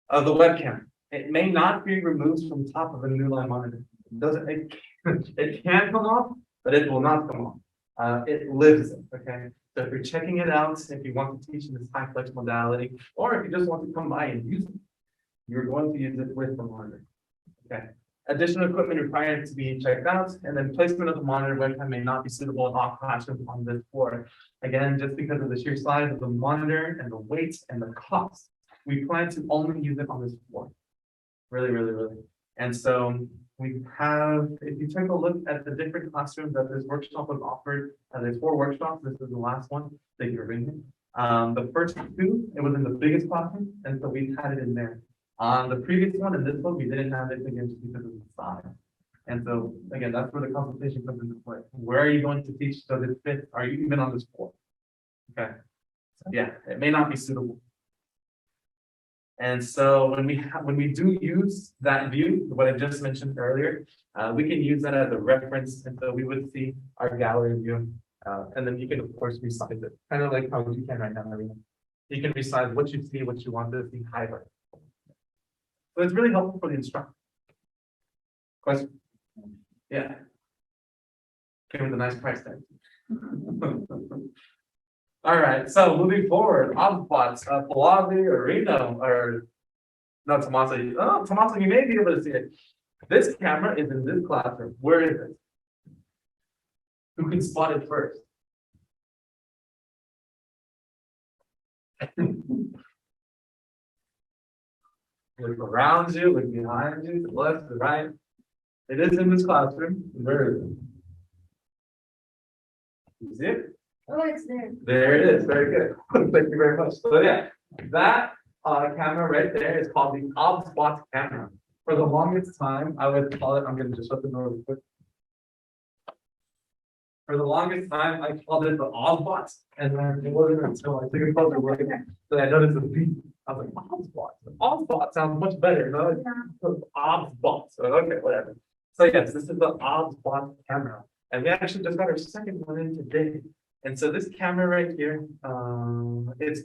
The webcam, it may not be removed from top of a new line monitor. It can come off, but it will not come off. It lives, okay? So if you're checking it out, if you want to teach in this HyFlex modality, or if you just want to come by and use it, you're going to use it with the monitor, okay? Additional equipment required to be checked out, and then placement of the monitor webcam may not be suitable in all classrooms on this floor. Again, just because of the sheer size of the monitor and the weight and the cost, we plan to only use it on this floor. Really, really, really. And so we have, if you take a look at the different classrooms that this workshop was offered, there's 4 workshops. This is the last one that you're bringing. The first 2, it was in the biggest classroom, and so we had it in there. On the previous one and this one, we didn't have it again just because of the size. And so again, that's where the consultation comes into play. Where are you going to teach? Does it fit? Are you even on this floor? Okay. So yeah, it may not be suitable. And so when we do use that view, what I just mentioned earlier, we can use that as a reference. And so we would see our gallery view. And then you can of course resize it. Kind of like how you can right now, everyone. You can resize what you see, what you want to see highlight. So it's really helpful for the instructor. Question? Yeah. Came with a nice price tag. All right, so moving forward, Obbots, Pallavi or Reno, or no, Tomasa. Oh, Tomasa, you may be able to see it. This camera is in this classroom. Where is it? Who can spot it first? Look around you, look behind you, to the left, to the right. It is in this classroom. Where is it? You see it? Oh, it's there. There it is. Very good. Thank you very much. So yeah, that camera right there is called the Obspot camera. For the longest time, I would call it, I'm going to just shut the door real quick. For the longest time, I called it the Obspot, and then it wasn't until I took a closer look that I noticed the B. I was like, Obspot. Obspot sounds much better. No? Obspot. So, okay, whatever. So yes, this is the Obspot camera. And we actually just got our second one in today. And so this camera right here, it's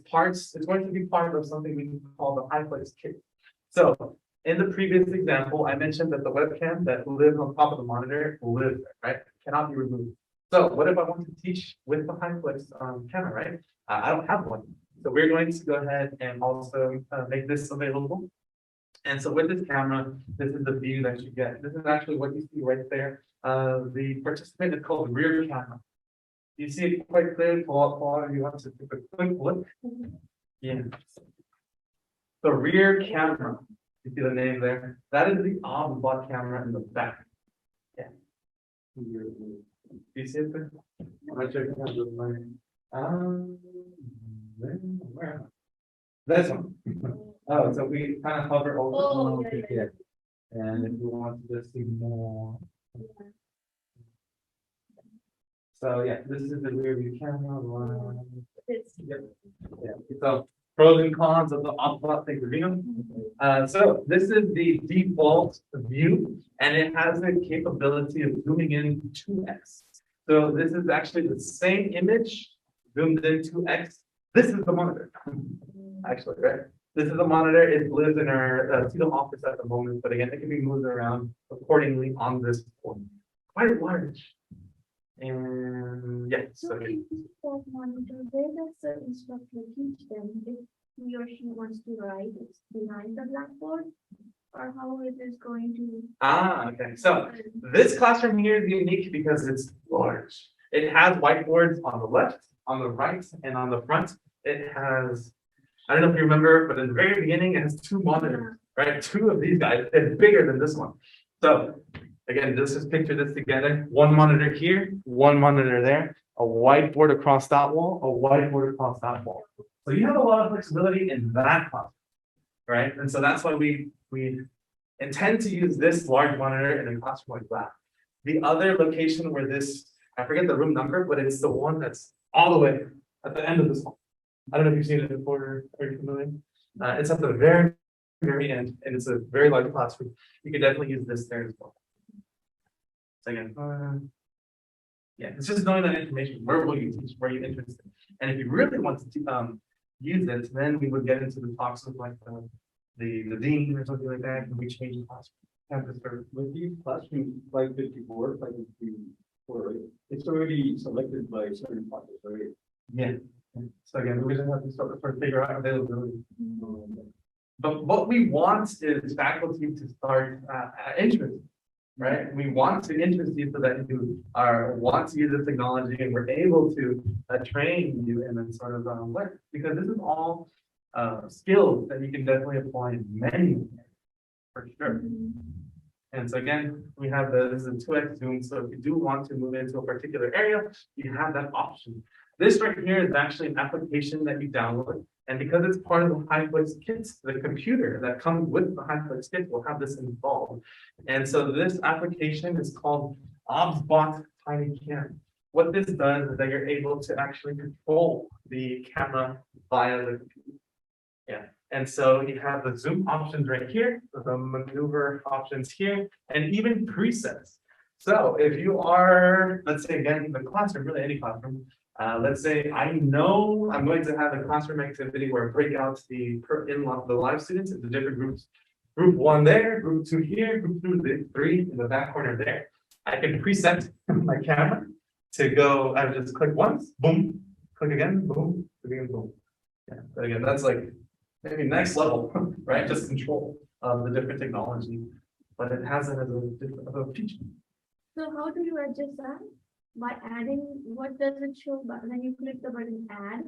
going to be part of something we call the HyFlex kit. So in the previous example, I mentioned that the webcam that lives on top of the monitor lives there, right? Cannot be removed. So what if I want to teach with the HyFlex camera, right? I don't have one. So we're going to go ahead and also make this available. And so with this camera, this is the view that you get. This is actually what you see right there. The participant is called rear camera. You see it quite clearly. Paul, you want to take a quick look? Yeah. The rear camera, you see the name there? That is the Omnidirectional camera in the back. Yeah. Do you see it there? I'm not checking out the line. Where am I? This one. Oh, so we kind of hover over. Oh, the yeah. And if we want to just see more. So yeah, this is the rear view camera. Yep. Yeah. So pros and cons of the Omnidirectional figurino. So this is the default view, and it has the capability of zooming in 2x. So this is actually the same image zoomed in 2x. This is the monitor, actually, right? This is the monitor. It lives in our Seattle office at the moment, but again, it can be moved around accordingly on this board. Quite large. And yeah, so Monitor, where does the instructor teach them? If he or she wants to write, it's behind the blackboard? Or how is this going to? okay. So this classroom here is unique because it's large. It has whiteboards on the left, on the right, and on the front. It has, I don't know if you remember, but in the very beginning, it has 2 monitors, right? 2 of these guys. It's bigger than this one. So again, let's just picture this together. 1 monitor here, 1 monitor there, a whiteboard across that wall, a whiteboard across that wall. So you have a lot of flexibility in that classroom, right? And so that's why we intend to use this large monitor in a classroom like that. The other location where this, I forget the room number, but it's the one that's all the way at the end of this hall. I don't know if you've seen it before. Are you familiar? It's at the very, very end, and it's a very large classroom. You can definitely use this there as well. So again, yeah, it's just knowing that information. Where will you teach? Where are you interested? And if you really want to use it, then we would get into the talks with like the dean or something like that. Can we change the classroom? With these classroom 554, 554, right? It's already selected by certain classes, right? Yeah. So again, we just have to sort of figure out availability. But what we want is faculty to start interest, right? We want to interest you so that you want to use the technology and we're able to train you and then sort of learn, because this is all skills that you can definitely apply in many ways, for sure. And so again, we have this is a 2x zoom. So if you do want to move into a particular area, you have that option. This right here is actually an application that you download. And because it's part of the HyFlex kit, the computer that comes with the HyFlex kit will have this installed. And so this application is called OBSBot Tiny Cam. What this does is that you're able to actually control the camera via the computer. Yeah. And so you have the zoom options right here, the maneuver options here, and even presets. So if you are, let's say again, in the classroom, really any classroom, let's say I know I'm going to have a classroom activity where I break out the live students into different groups. Group 1 there, group 2 here, group 3 in the back corner there. I can preset my camera to go, I just click once, boom, click again, boom, click again, boom. Yeah, but again, that's like maybe next level, right? Just control of the different technology, but it has it as a different feature. So how do you adjust that? By adding, what does it show? But when you click the button add,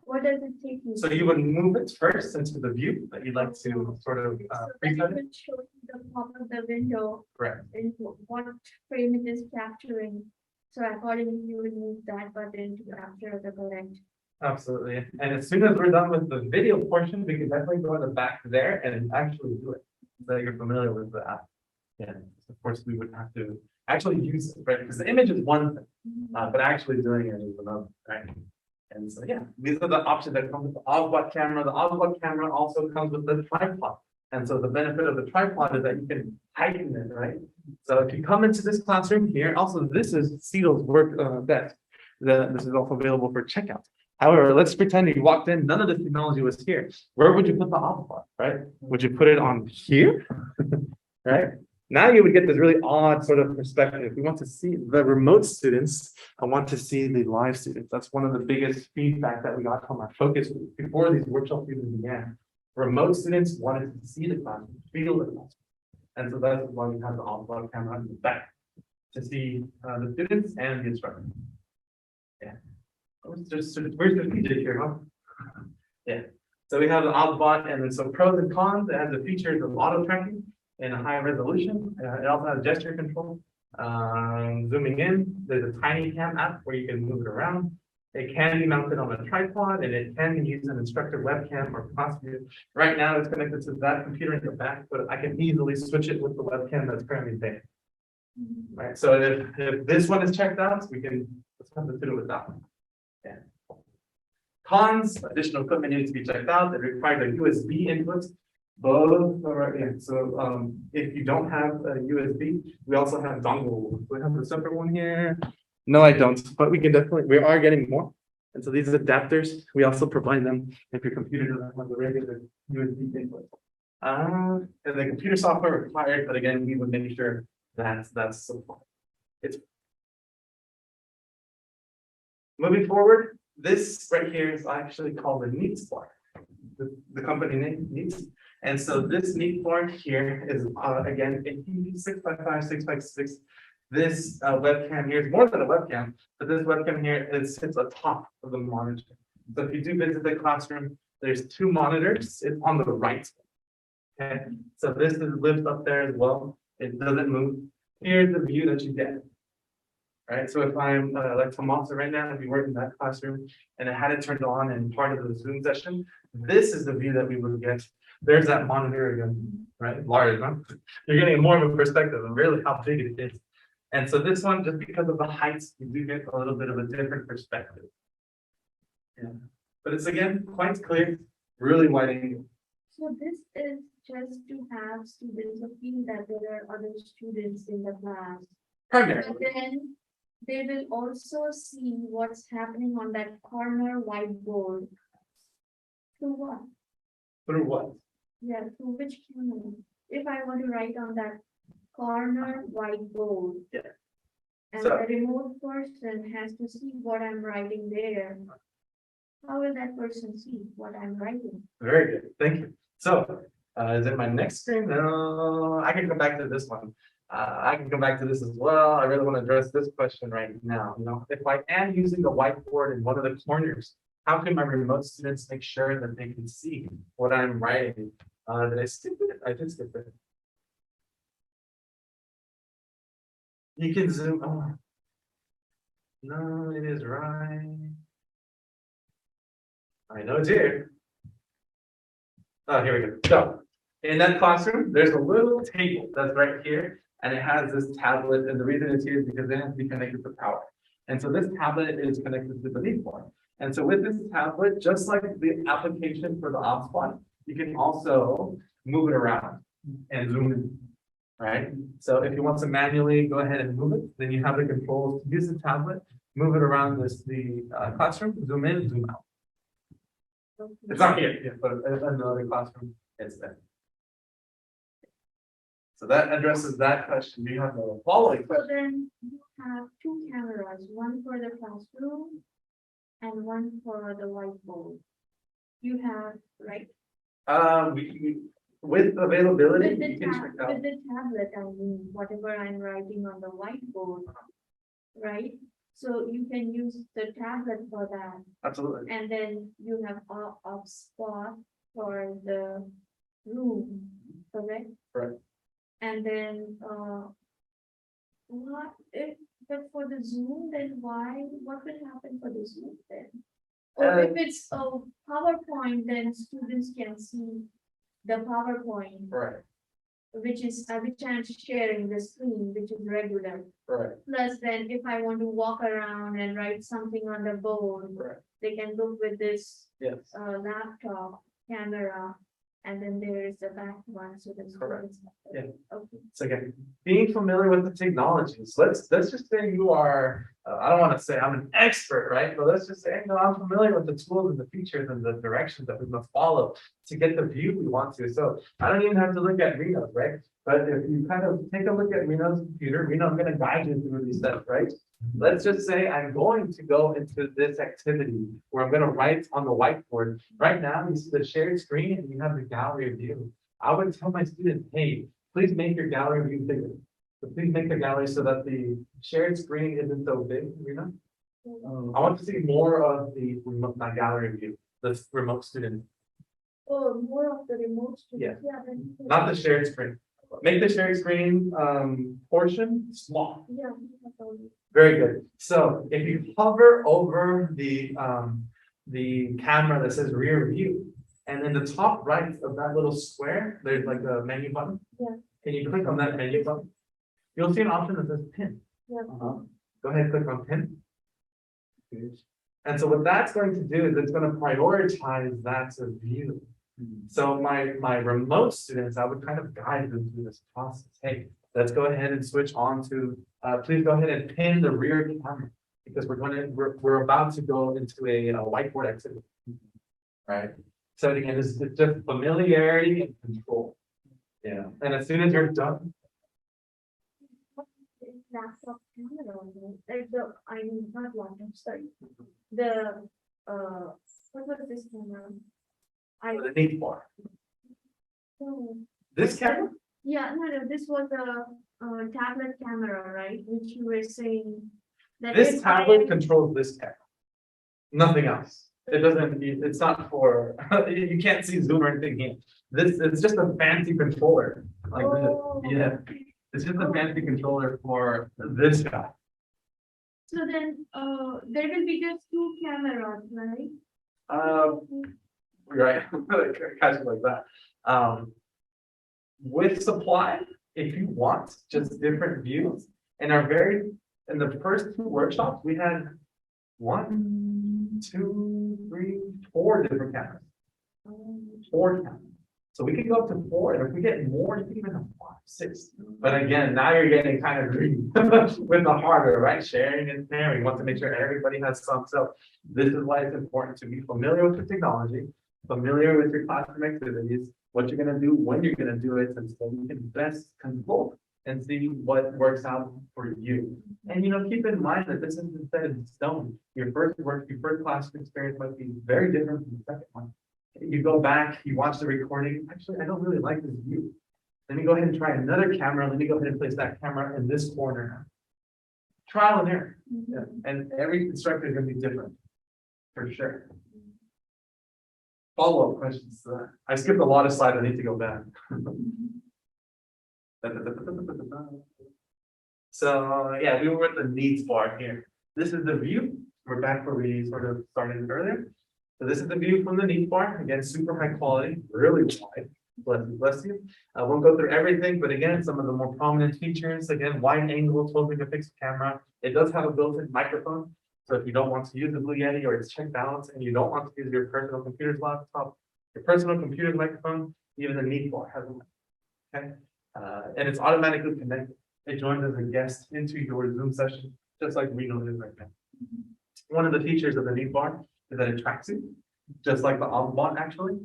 what does it take you? So you would move it first into the view that you'd like to sort of preset it. It shows the top of the window. Correct. In what frame it is capturing. So accordingly, you will move that button to capture the correct. Absolutely. And as soon as we're done with the video portion, we can definitely go in the back there and actually do it. So you're familiar with the app. Yeah. Of course, we would have to actually use it, right? Because the image is one thing, but actually doing it is another, right? And so, yeah, these are the options that come with the OBSBot camera. The OBSBot camera also comes with the tripod. And so the benefit of the tripod is that you can tighten it, right? So if you come into this classroom here, also this is Cito's work desk. This is also available for checkout. However, let's pretend you walked in, none of this technology was here. Where would you put the hotspot, right? Would you put it on here? Right? Now you would get this really odd sort of perspective. We want to see the remote students. I want to see the live students. That's one of the biggest feedback that we got from our focus group before these workshops even began. Remote students wanted to see the classroom, feel the classroom. And so that's why we have the off-block camera in the back to see the students and the instructor. Yeah. Where's the feature here, huh? Yeah. So we have the off-bot, and then so pros and cons. It has the features of auto tracking in a high resolution. It also has gesture control. Zooming in, there's a tiny cam app where you can move it around. It can be mounted on a tripod, and it can use an instructor webcam or class view. Right now, it's connected to that computer in the back, but I can easily switch it with the webcam that's currently there. Right. So if this one is checked out, we can substitute it with that one. Yeah. Cons: additional equipment needs to be checked out. It requires a USB input. Both are right. Yeah. So if you don't have a USB, we also have dongle. We have a separate one here. No, I don't, but we are getting more. And so these adapters, we also provide them if your computer doesn't have the regular USB input. And the computer software required, but again, we would make sure that's supplied. It's moving forward. This right here is actually called a neat spark. The company name Neat. And so this neat spark here is again a 6x5, 6x6. This webcam here is more than a webcam, but this webcam here sits atop of the monitor. So if you do visit the classroom, there's two monitors. It's on the right. Okay, so this lives up there as well. It doesn't move. Here's the view that you get. Right. So if I'm like Tomasa right now, if you work in that classroom and I had it turned on in part of the Zoom session, this is the view that we would get. There's that monitor again, right? Large, huh? You're getting more of a perspective of really how big it is. And so this one, just because of the heights, you do get a little bit of a different perspective. Yeah. But it's again quite clear, really wide angle. So this is just to have students feel that there are other students in the class. Primarily. And then they will also see what's happening on that corner whiteboard. Through what? Through what? Yeah, through which camera? If I want to write on that corner whiteboard. Yeah. And So- the remote person has to see what I'm writing there. How will that person see what I'm writing? Very good. Thank you. So is it my next screen? No, I can come back to this one. I can come back to this as well. I really want to address this question right now. You know, if I am using the whiteboard in one of the corners, how can my remote students make sure that they can see what I'm writing? Did I skip it? I did skip it. You can zoom. Oh. No, it is right. I know it's here. Oh, here we go. So in that classroom, there's a little table that's right here, and it has this tablet. And the reason it's here is because it has to be connected to power. And so this tablet is connected to the lead form. And so with this tablet, just like the application for the hotspot, you can also move it around and zoom in. Right? So if you want to manually go ahead and move it, then you have the controls to use the tablet, move it around the classroom, zoom in, zoom out. It's not here, yeah, but another classroom instead. So that addresses that question. Do you have a following So question? then you have two cameras, one for the classroom and one for the whiteboard. You have, right? With availability, With the you can check out. with the tablet, I mean, whatever I'm writing on the whiteboard, right? So you can use the tablet for that, Absolutely. and then you have a spot for the room, correct? Correct. And then, what if, but for the Zoom, then what will happen for the Zoom then? Or if it's a PowerPoint, then students can see the PowerPoint, Right. which I'm sharing the screen, which is regular. Right. Plus then if I want to walk around and write something on the board, Right. they can look with this Yes. laptop camera, and then there is the back one, so the Correct. students. Yeah. Okay. So again, being familiar with the technologies. Let's just say you are I don't want to say I'm an expert, right? But let's just say, I'm familiar with the tools and the features and the directions that we must follow to get the view we want to. So I don't even have to look at Reno's, right? But if you kind of take a look at Reno's computer, Reno, I'm going to guide you through these steps, right? Let's just say I'm going to go into this activity where I'm going to write on the whiteboard. Right now, you see the shared screen and you have the gallery view. I would tell my students, hey, please make your gallery view bigger. So please make the gallery so that the shared screen isn't so big, Reno. I want to see more of the my gallery view, the remote student. Oh, more of the remote students. Yeah. Then- Not the shared screen. Make the shared screen portion small. Yeah. Very good. So if you hover over the camera that says rear view, and in the top right of that little square, there's like a menu button. Yeah. Can you click on that menu button? You'll see an option that says pin. Yeah. Go ahead and click on pin. And so what that's going to do is it's going to prioritize that to view. So my remote students, I would kind of guide them through this process. Hey, let's go ahead and switch on to, please go ahead and pin the rear camera because we're about to go into a whiteboard activity. Right. So again, it's just familiarity and control. Yeah. And as soon as you're done, Laptop camera, like I mean, not laptop, sorry. The, what was this camera? the neat bar. Oh, This camera? yeah, no, this was a tablet camera, right, which you were saying. That This if I tablet am- controls this camera. Nothing else. It doesn't, it's not for, you can't see Zoom or anything here. It's just a fancy controller. Like Oh. this. Yeah. It's just a fancy controller for this guy. So then, there will be just two cameras, right? Right, catch it like that. With supply, if you want just different views, in the first two workshops, we had 1, 2, 3, 4 different cameras. 4 cameras. So we can go up to 4, and if we get more, you can even have 5, 6. But again, now you're getting kind of greedy with the hardware, right? Sharing and sharing. We want to make sure everybody has some. So this is why it's important to be familiar with the technology, familiar with your classroom activities, what you're going to do, when you're going to do it, and so you can best control and see what works out for you. And keep in mind that this isn't set in stone. Your first classroom experience might be very different from the second one. You go back, you watch the recording. Actually, I don't really like this view. Let me go ahead and try another camera. Let me go ahead and place that camera in this corner. Trial and error. Yeah. And every instructor is going to be different, for sure. Follow-up questions to that. I skipped a lot of slides. I need to go back. So yeah, we were at the needs bar here. This is the view. We're back where we sort of started earlier. So this is the view from the needs bar. Again, super high quality, really wide. Bless you, bless you. I won't go through everything, but again, some of the more prominent features. Again, wide angle 12 megapixel camera. It does have a built-in microphone. So if you don't want to use the Blue Yeti or it's checked out and you don't want to use your personal computer's laptop, your personal computer's microphone, even the needs bar has a mic. Okay. And it's automatically connected. It joins as a guest into your Zoom session, just like Reno is right now. One of the features of the needs bar is that it tracks you, just like the Omnibot actually.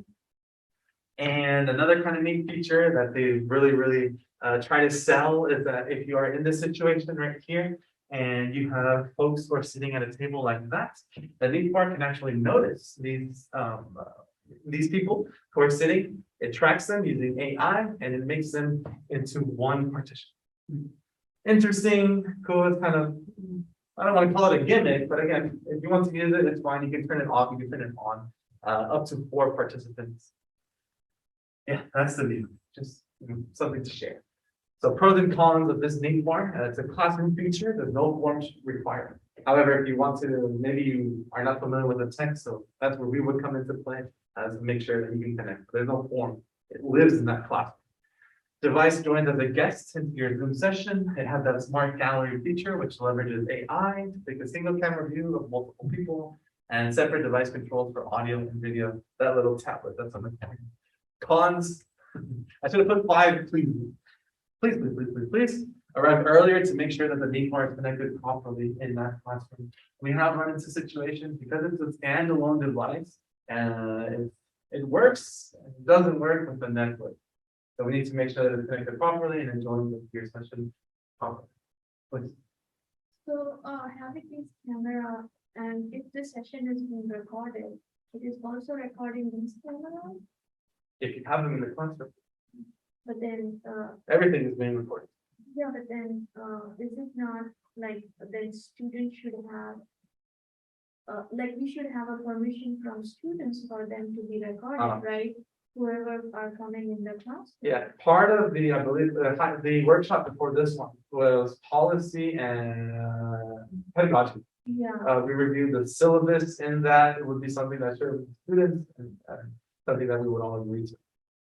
And another kind of neat feature that they really try to sell is that if you are in this situation right here, and you have folks who are sitting at a table like that, the needs bar can actually notice these people who are sitting. It tracks them using AI, and it makes them into one partition. Interesting, cool. It's kind of, I don't want to call it a gimmick, but again, if you want to use it, it's fine. You can turn it off, you can turn it on, up to 4 participants. Yeah, that's the view. Just something to share. So pros and cons of this needs bar. It's a classroom feature. There's no forms required. However, if you want to, maybe you are not familiar with the tech, so that's where we would come into play to make sure that you can connect. There's no form. It lives in that classroom. Device joins as a guest into your Zoom session. It has that smart gallery feature, which leverages AI to take a single camera view of multiple people and separate device controls for audio and video. That little tablet, that's on the camera. Cons, I should have put 5, please. Please. arrive earlier to make sure that the decor is connected properly in that classroom. We have run into situations because it's a standalone device and it works, it doesn't work with the network. So we need to make sure that it's connected properly and enjoying your session properly. Please. So, having this camera, and if the session is being recorded, it is also recording this camera, If you have them in the classroom, but then, everything is being recorded. yeah, but then, is it not like, then students should have, like, we should have a permission from students for them to be recorded, right? Whoever are coming in the class. Yeah, part of the, I believe, the workshop before this one was policy and pedagogy. Yeah, We reviewed the syllabus in that. It would be something that shared with the students and something that we would all agree to.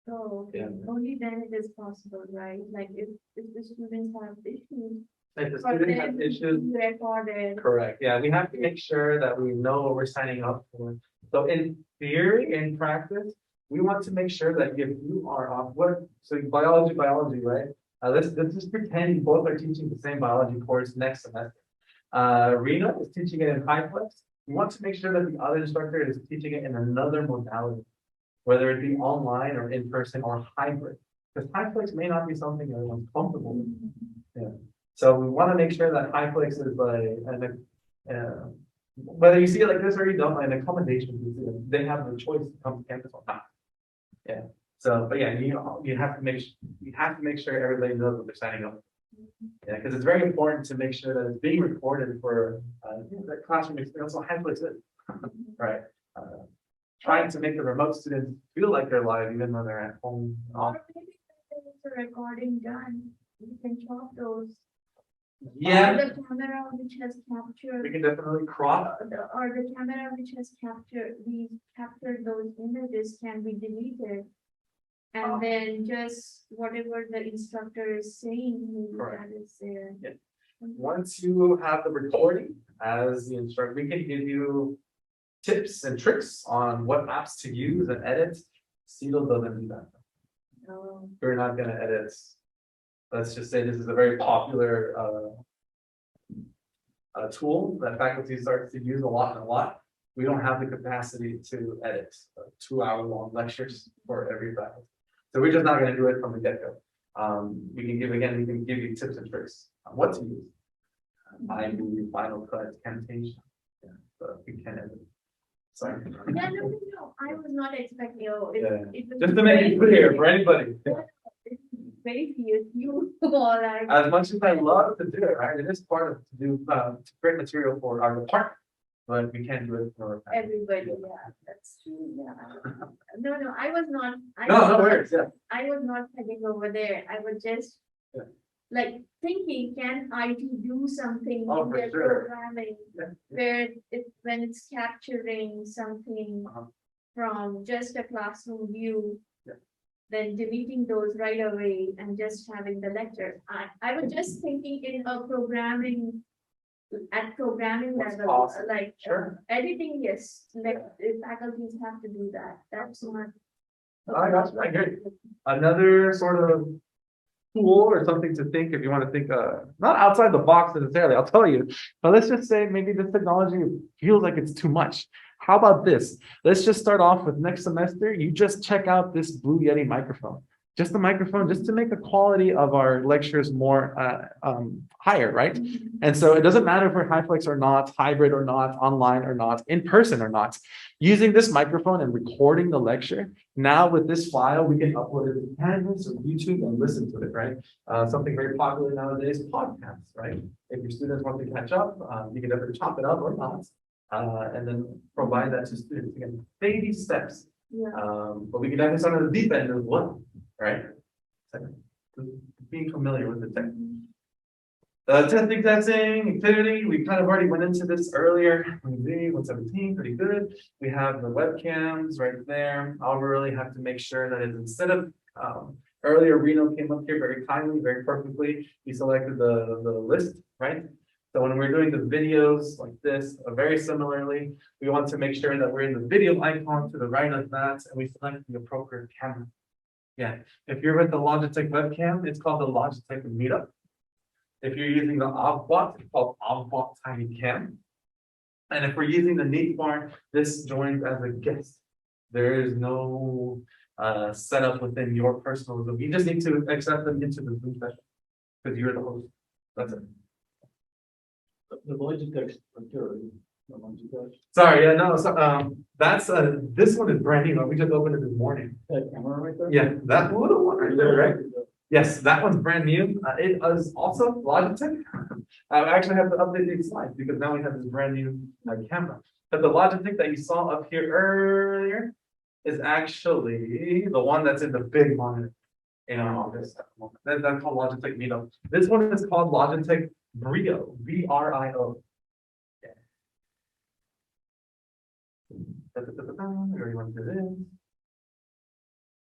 so Yeah. only then it is possible, right? Like, if the students have issues. If the For student them has to issues, be recorded. correct. Yeah, we have to make sure that we know what we're signing up for. So in theory, in practice, we want to make sure that if you are on so biology, right? Let's just pretend you both are teaching the same biology course next semester. Rena is teaching it in HyFlex. We want to make sure that the other instructor is teaching it in another modality, whether it be online or in person or hybrid. Because HyFlex may not be something everyone's comfortable with. Yeah. So we want to make sure that HyFlex is like, whether you see it like this or you don't, an accommodation, they have the choice to come to campus or not. Yeah. So, but yeah, you have to make sure everybody knows what they're signing up. Yeah, because it's very important to make sure that it's being recorded for that classroom experience. So HyFlex is right. Trying to make the remote students feel like they're live even though they're at home. Or maybe when there's a recording done, you can crop those. Yeah, Or the camera which has captured. we can definitely crop. Or the camera which has captured those images can be deleted. And then just whatever the instructor is saying, maybe Correct. that is there. Yeah. Once you have the recording as the instructor, we can give you tips and tricks on what apps to use and edit. Cedo doesn't do that. Um, We're not going to edit. Let's just say this is a very popular tool that faculty starts to use a lot. We don't have the capacity to edit 2-hour-long lectures for every faculty. So we're just not going to do it from the get-go. We can give you tips and tricks on what to use. iMovie, Final Cut, Camtasia. Yeah, but we can edit. Sorry. Yeah, no, I was not expecting, it was Just to make it clear for anybody. It's crazy if you all like. As much as I love to do it, right? It is part of to create material for our department, but we can't do it for Everybody, yeah, that's true, yeah. No, I was not. No worries, yeah. I was not heading over there, I was just. Yeah. Like thinking, can IT do something Oh, in for their sure. programming, Yeah. where when it's capturing something. Uh-huh. From just a classroom view. Yeah. Then deleting those right away and just having the lecture, I was just thinking in a programming. At programming What's level, possible. like Sure. editing, yes, like faculties have to do that, that's not. I got you, I hear you. Another sort of tool or something to think if you want to think not outside the box necessarily, I'll tell you, but let's just say maybe this technology feels like it's too much. How about this? Let's just start off with next semester. You just check out this Blue Yeti microphone. Just the microphone, just to make the quality of our lectures more higher, right? And so it doesn't matter if we're HyFlex or not, hybrid or not, online or not, in person or not. Using this microphone and recording the lecture, now with this file, we can upload it to Canvas or YouTube and listen to it, right? Something very popular nowadays, podcasts, right? If your students want to catch up, you can either chop it up or not, and then provide that to students. Again, baby steps. Yeah. But we can definitely start on the deep end as well, right? So, being familiar with the tech. Testing, activity, we kind of already went into this earlier. 117, pretty good. We have the webcams right there. I'll really have to make sure that it's instead of earlier, Reno came up here very kindly, very perfectly. He selected the list, right? So when we're doing the videos like this, very similarly, we want to make sure that we're in the video icon to the right of that, and we select the appropriate camera. Yeah, if you're with the Logitech webcam, it's called the Logitech Meetup. If you're using the Avbot, it's called Avbot Tiny Cam. And if we're using the neat bar, this joins as a guest. There is no setup within your personal Zoom. You just need to accept them into the Zoom session because you're the host. That's it. The Logitech Instructor, the Logitech, Sorry, yeah, no, so, that's, this one is brand new. We just opened it this morning. that camera right there? Yeah, that little one right there, right? Yes, that one's brand new. It is also Logitech. I actually have to update these slides because now we have this brand new camera. But the Logitech that you saw up here earlier is actually the one that's in the big monitor in our office at the moment. That's called Logitech Meetup. This one is called Logitech Brio, B-R-I-O. Yeah. Everyone did it.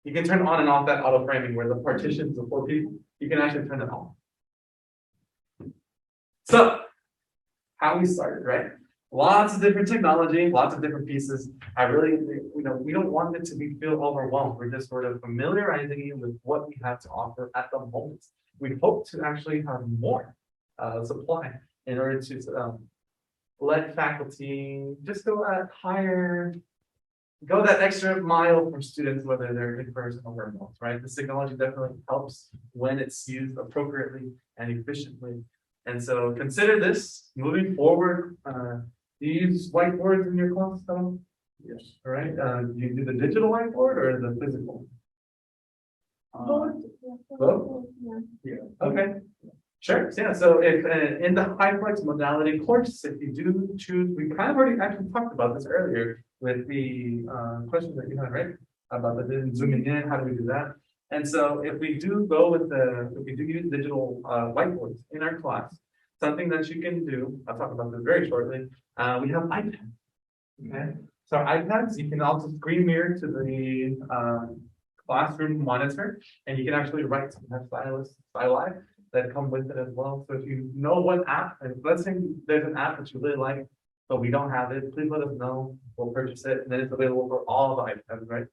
You can turn on and off that auto framing where the partitions of 4 people, you can actually turn it on. So, how we started, right? Lots of different technology, lots of different pieces. I really, we don't want it to feel overwhelmed. We're just sort of familiarizing you with what we have to offer at the moment. We hope to actually have more supply in order to let faculty just go at higher. Go that extra mile for students, whether they're in person or remote, right? This technology definitely helps when it's used appropriately and efficiently. And so consider this moving forward. Do you use whiteboards in your class though? Yes. All right. Do you do the digital whiteboard or the physical? Both. Both? Yeah. Okay. Sure. Yeah. So if in the HyFlex modality course, if you do choose, we kind of already actually talked about this earlier with the question that you had, right? About the zooming in, how do we do that? And so if we do go with if we do use digital whiteboards in our class, something that you can do, I'll talk about this very shortly. We have iPads. Okay. So iPads, you can also screen mirror to the classroom monitor, and you can actually write some stylus, styli that come with it as well. So if you know what app, and let's say there's an app that you really like, but we don't have it, please let us know. We'll purchase it, and then it's available for all the iPads, right?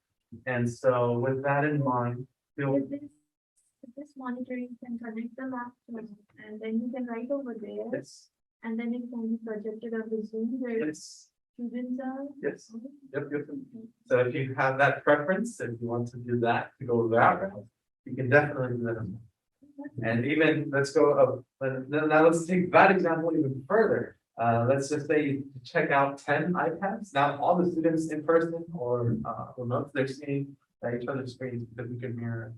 And so with that in mind, With this monitor, you can connect the laptop and then you can write over there. yes, And then it can be projected on the Zoom where yes, students are. yes. Yep. So if you have that preference, if you want to do that, to go that route, you can definitely do that. And even let's go now let's take that example even further. Let's just say you check out 10 iPads. Now all the students in person or remote, they're seeing each other's screens because we can mirror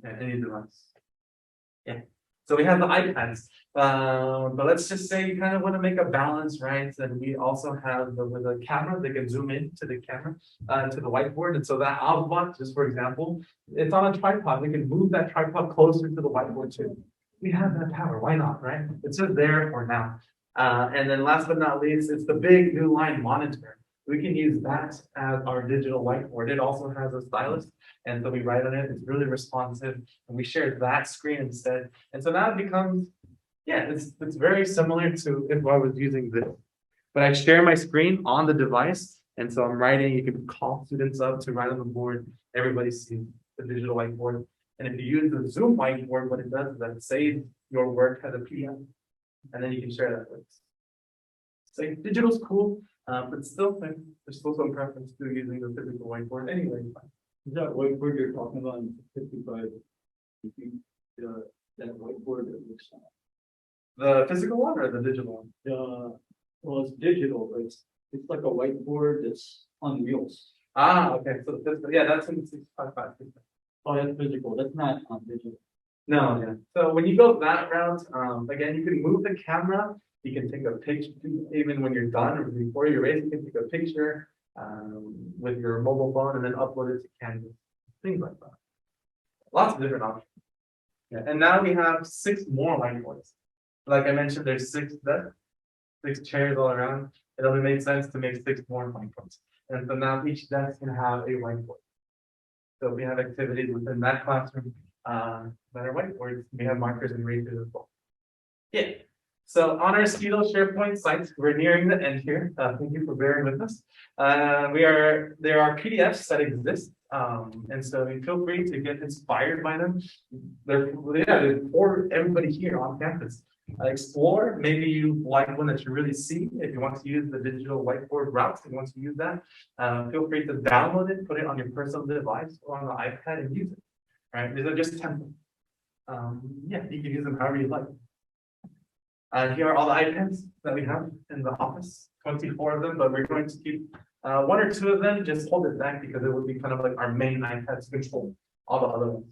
any device. Yeah. So we have the iPads. But let's just say you kind of want to make a balance, right? And we also have the camera, they can zoom in to the camera, to the whiteboard. And so that Avbot, just for example, it's on a tripod. We can move that tripod closer to the whiteboard too. We have that power, why not, right? It's just there for now. And then last but not least, it's the big new line monitor. We can use that as our digital whiteboard. It also has a stylus, and so we write on it. It's really responsive, and we share that screen instead. And so now it becomes, yeah, it's very similar to if I was using this. But I share my screen on the device, and so I'm writing. You can call students up to write on the board. Everybody sees the digital whiteboard. And if you use the Zoom whiteboard, what it does is that it saves your work as a PDF, and then you can share that with. So digital's cool, but still, there's still some preference to using the physical whiteboard anyway. Is that whiteboard you're talking about in 55? That whiteboard that looks, The physical one or the digital one? well, it's digital, but it's like a whiteboard that's on wheels. Ah, okay. So yeah, that's in 655. Oh, that's physical. That's not digital. No, yeah. So when you go that route, again, you can move the camera. You can take a picture, even when you're done or before you race, you can take a picture with your mobile phone and then upload it to Canvas, things like that. Lots of different options. Yeah, and now we have 6 more whiteboards. Like I mentioned, there's 6 desks, 6 chairs all around. It only makes sense to make 6 more whiteboards. And so now each desk can have a whiteboard. So we have activities within that classroom that are whiteboards. We have markers and erasers as well. Yeah. So on our Speedo SharePoint site, we're nearing the end here. Thank you for bearing with us. There are PDFs that exist. And so you feel free to get inspired by them. They're for everybody here on campus. Explore, maybe you like one that you really see. If you want to use the digital whiteboard route, if you want to use that, feel free to download it, put it on your personal device or on the iPad and use it. All right, these are just templates. Yeah, you can use them however you like. Here are all the iPads that we have in the office, 24 of them, but we're going to keep one or two of them, just hold it back because it would be kind of like our main iPad to control all the other ones.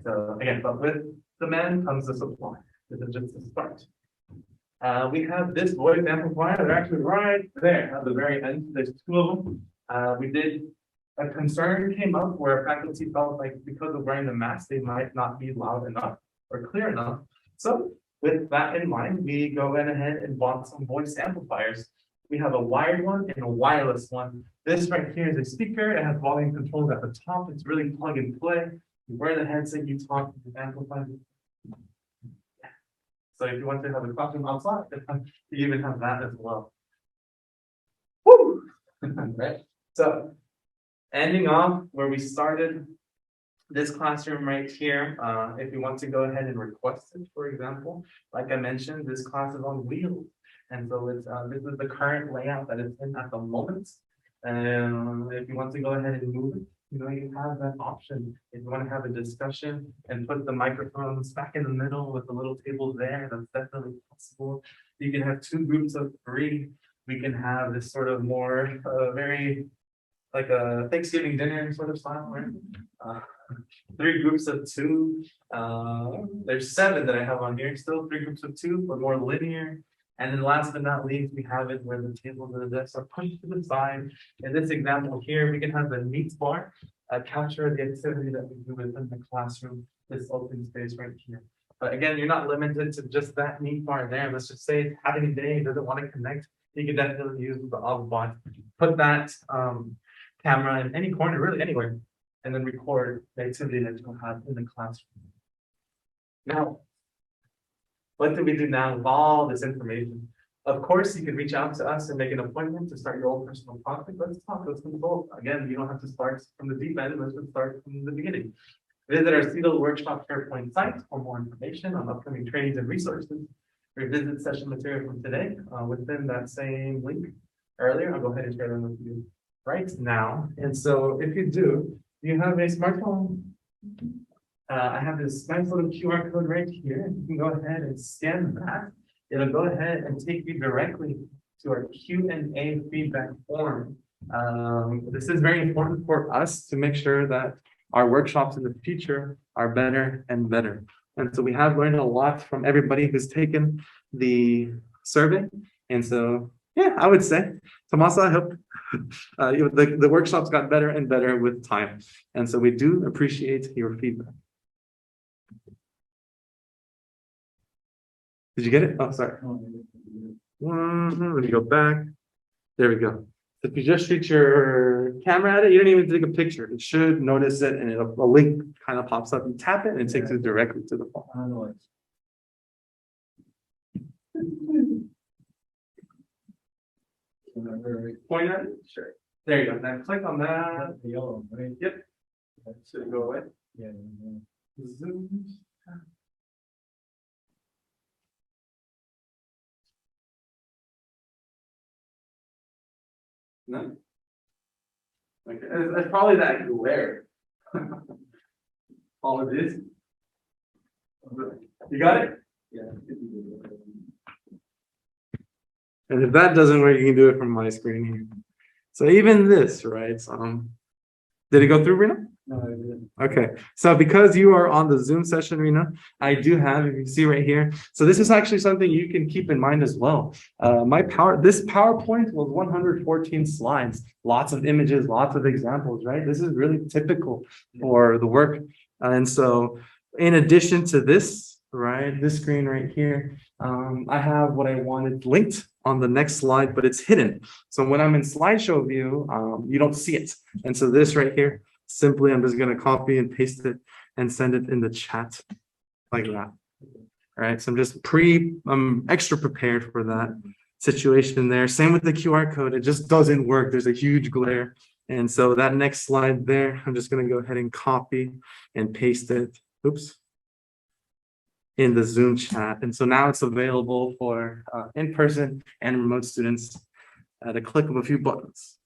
So again, but with demand comes the supply. This is just the start. We have this voice amplifier. They're actually right there at the very end. There's two of them. A concern came up where faculty felt like because of wearing the mask, they might not be loud enough or clear enough. So with that in mind, we went ahead and bought some voice amplifiers. We have a wired one and a wireless one. This right here is a speaker. It has volume controls at the top. It's really plug and play. You wear the headset, you talk, you amplify. So if you want to have a classroom outside, you even have that as well. Woo! Right. So ending off where we started, this classroom right here, if you want to go ahead and request it, for example, like I mentioned, this class is on wheels. And so it's this is the current layout that it's in at the moment. And if you want to go ahead and move it, you have that option. If you want to have a discussion and put the microphones back in the middle with the little table there, that's definitely possible. You can have two groups of three. We can have this sort of more very like a Thanksgiving dinner sort of style, right? Three groups of two. There's 7 that I have on here. Still 3 groups of 2, but more linear. And then last but not least, we have it where the tables and the desks are pushed to the side. In this example here, we can have the needs bar capture the activity that we do within the classroom, this open space right here. But again, you're not limited to just that neat bar there. Let's just say it's having a day, doesn't want to connect. You can definitely use the off bot. Put that camera in any corner, really anywhere, and then record the activity that you'll have in the classroom. Now, what do we do now with all this information? Of course, you can reach out to us and make an appointment to start your own personal project. Let's talk, let's consult. Again, you don't have to start from the deep end, let's just start from the beginning. Visit our Speedo Workshop SharePoint site for more information on upcoming trainings and resources. Revisit session material from today within that same link earlier. I'll go ahead and share them with you right now. And so if you do, you have a smartphone. I have this nice little QR code right here. You can go ahead and scan that. It'll go ahead and take you directly to our Q&A feedback form. This is very important for us to make sure that our workshops in the future are better and better. And so we have learned a lot from everybody who's taken the survey. And so, yeah, I would say, Tomasa, I hope the workshops got better and better with time. And so we do appreciate your feedback. Did you get it? Oh, sorry. Let me go back. There we go. If you just shoot your camera at it, you don't even take a picture. It should notice it, and a link kind of pops up. You tap it, and it takes you directly to the phone. Point at it? Sure. There you go. Now click on that. The yellow, right? Yep. That should go away. Yeah. Zoom. No. Okay, it's probably that glare. All of this. You got it? Yeah. And if that doesn't work, you can do it from my screen here. So even this, right? Did it go through, Rena? No, I didn't. Okay, so because you are on the Zoom session, Rena, I do have, if you see right here. So this is actually something you can keep in mind as well. This PowerPoint was 114 slides, lots of images, lots of examples, right? This is really typical for the work. And so in addition to this, right, this screen right here, I have what I wanted linked on the next slide, but it's hidden. So when I'm in slideshow view, you don't see it. And so this right here, simply, I'm just going to copy and paste it and send it in the chat like that. All right, so I'm just extra prepared for that situation there. Same with the QR code, it just doesn't work. There's a huge glare. And so that next slide there, I'm just gonna go ahead and copy and paste it, oops, in the Zoom chat. And so now it's available for in-person and remote students at a click of a few buttons.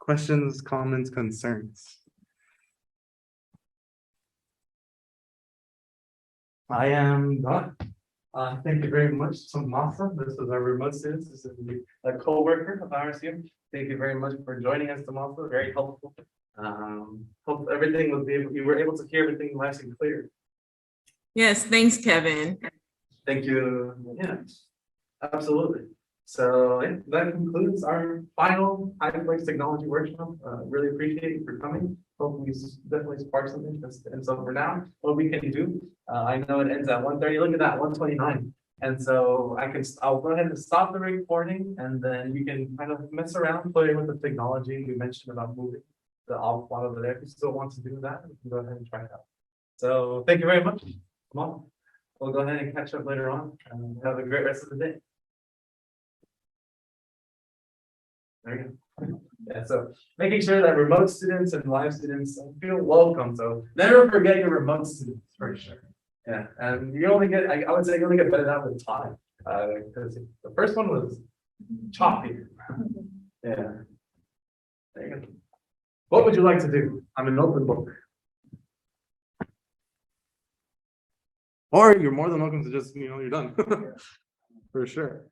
Questions, comments, concerns? I am done. Thank you very much to Masa. This is our remote students. This is a co-worker of ours here. Thank you very much for joining us, Tomasa. Very helpful. Hope everything was you were able to hear everything nice and clear. Yes, thanks, Kevin. Thank you. Yeah, absolutely. So yeah, that concludes our final HyFlex technology workshop. Really appreciate you for coming. Hopefully definitely spark some interest. And so for now, what we can do, I know it ends at 1:30. Look at that, 1:29. And so I'll go ahead and stop the recording, and then you can kind of mess around, play with the technology we mentioned about moving the off one over there. If you still want to do that, you can go ahead and try it out. So thank you very much. Come on. We'll go ahead and catch up later on, and have a great rest of the day. There you go. Yeah, so making sure that remote students and live students feel welcome. So never forget your remote students for sure. Yeah, and you only get, I would say you only get better out with time. Because the first one was choppy. Yeah. There you go. What would you like to do? I'm an open book. Or you're more than welcome to just, you're done. For sure.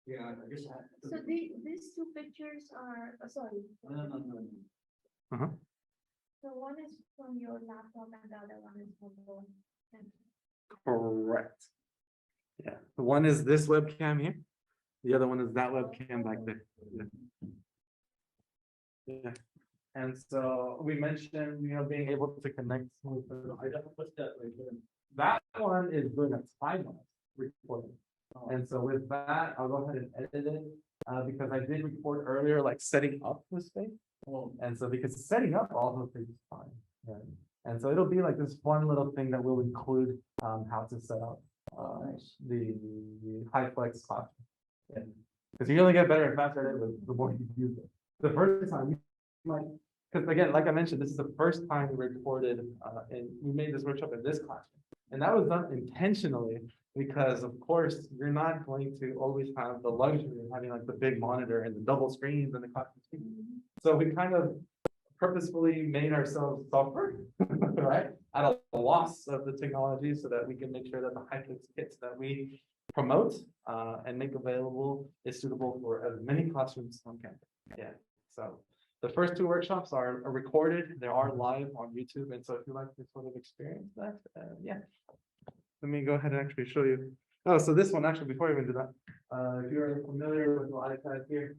Yeah, I guess. So these two pictures are, sorry. No. Uh-huh. So one is from your laptop and the other one is from the. Correct. Yeah, the one is this webcam here. The other one is that webcam back there. Yeah. And so we mentioned, being able to connect with the, what's that right there? That one is doing a timeline recording. And so with that, I'll go ahead and edit it because I did record earlier, like setting up the space. And so because setting up also takes time. Right? And so it'll be like this fun little thing that will include how to set up the HyFlex classroom. Because you only get better and faster at it the more you use it. The first time you might, because again, like I mentioned, this is the first time we recorded and we made this workshop in this classroom. And that was done intentionally because, of course, you're not going to always have the luxury of having like the big monitor and the double screens and the classroom. So we kind of purposefully made ourselves suffer, right, at a loss of the technology so that we can make sure that the HyFlex kits that we promote and make available is suitable for as many classrooms on campus. Yeah, so the first two workshops are recorded. They are live on YouTube. And so if you like to sort of experience that, yeah. Let me go ahead and actually show you. Oh, so this one actually, before I even do that, if you're familiar with the iPad here,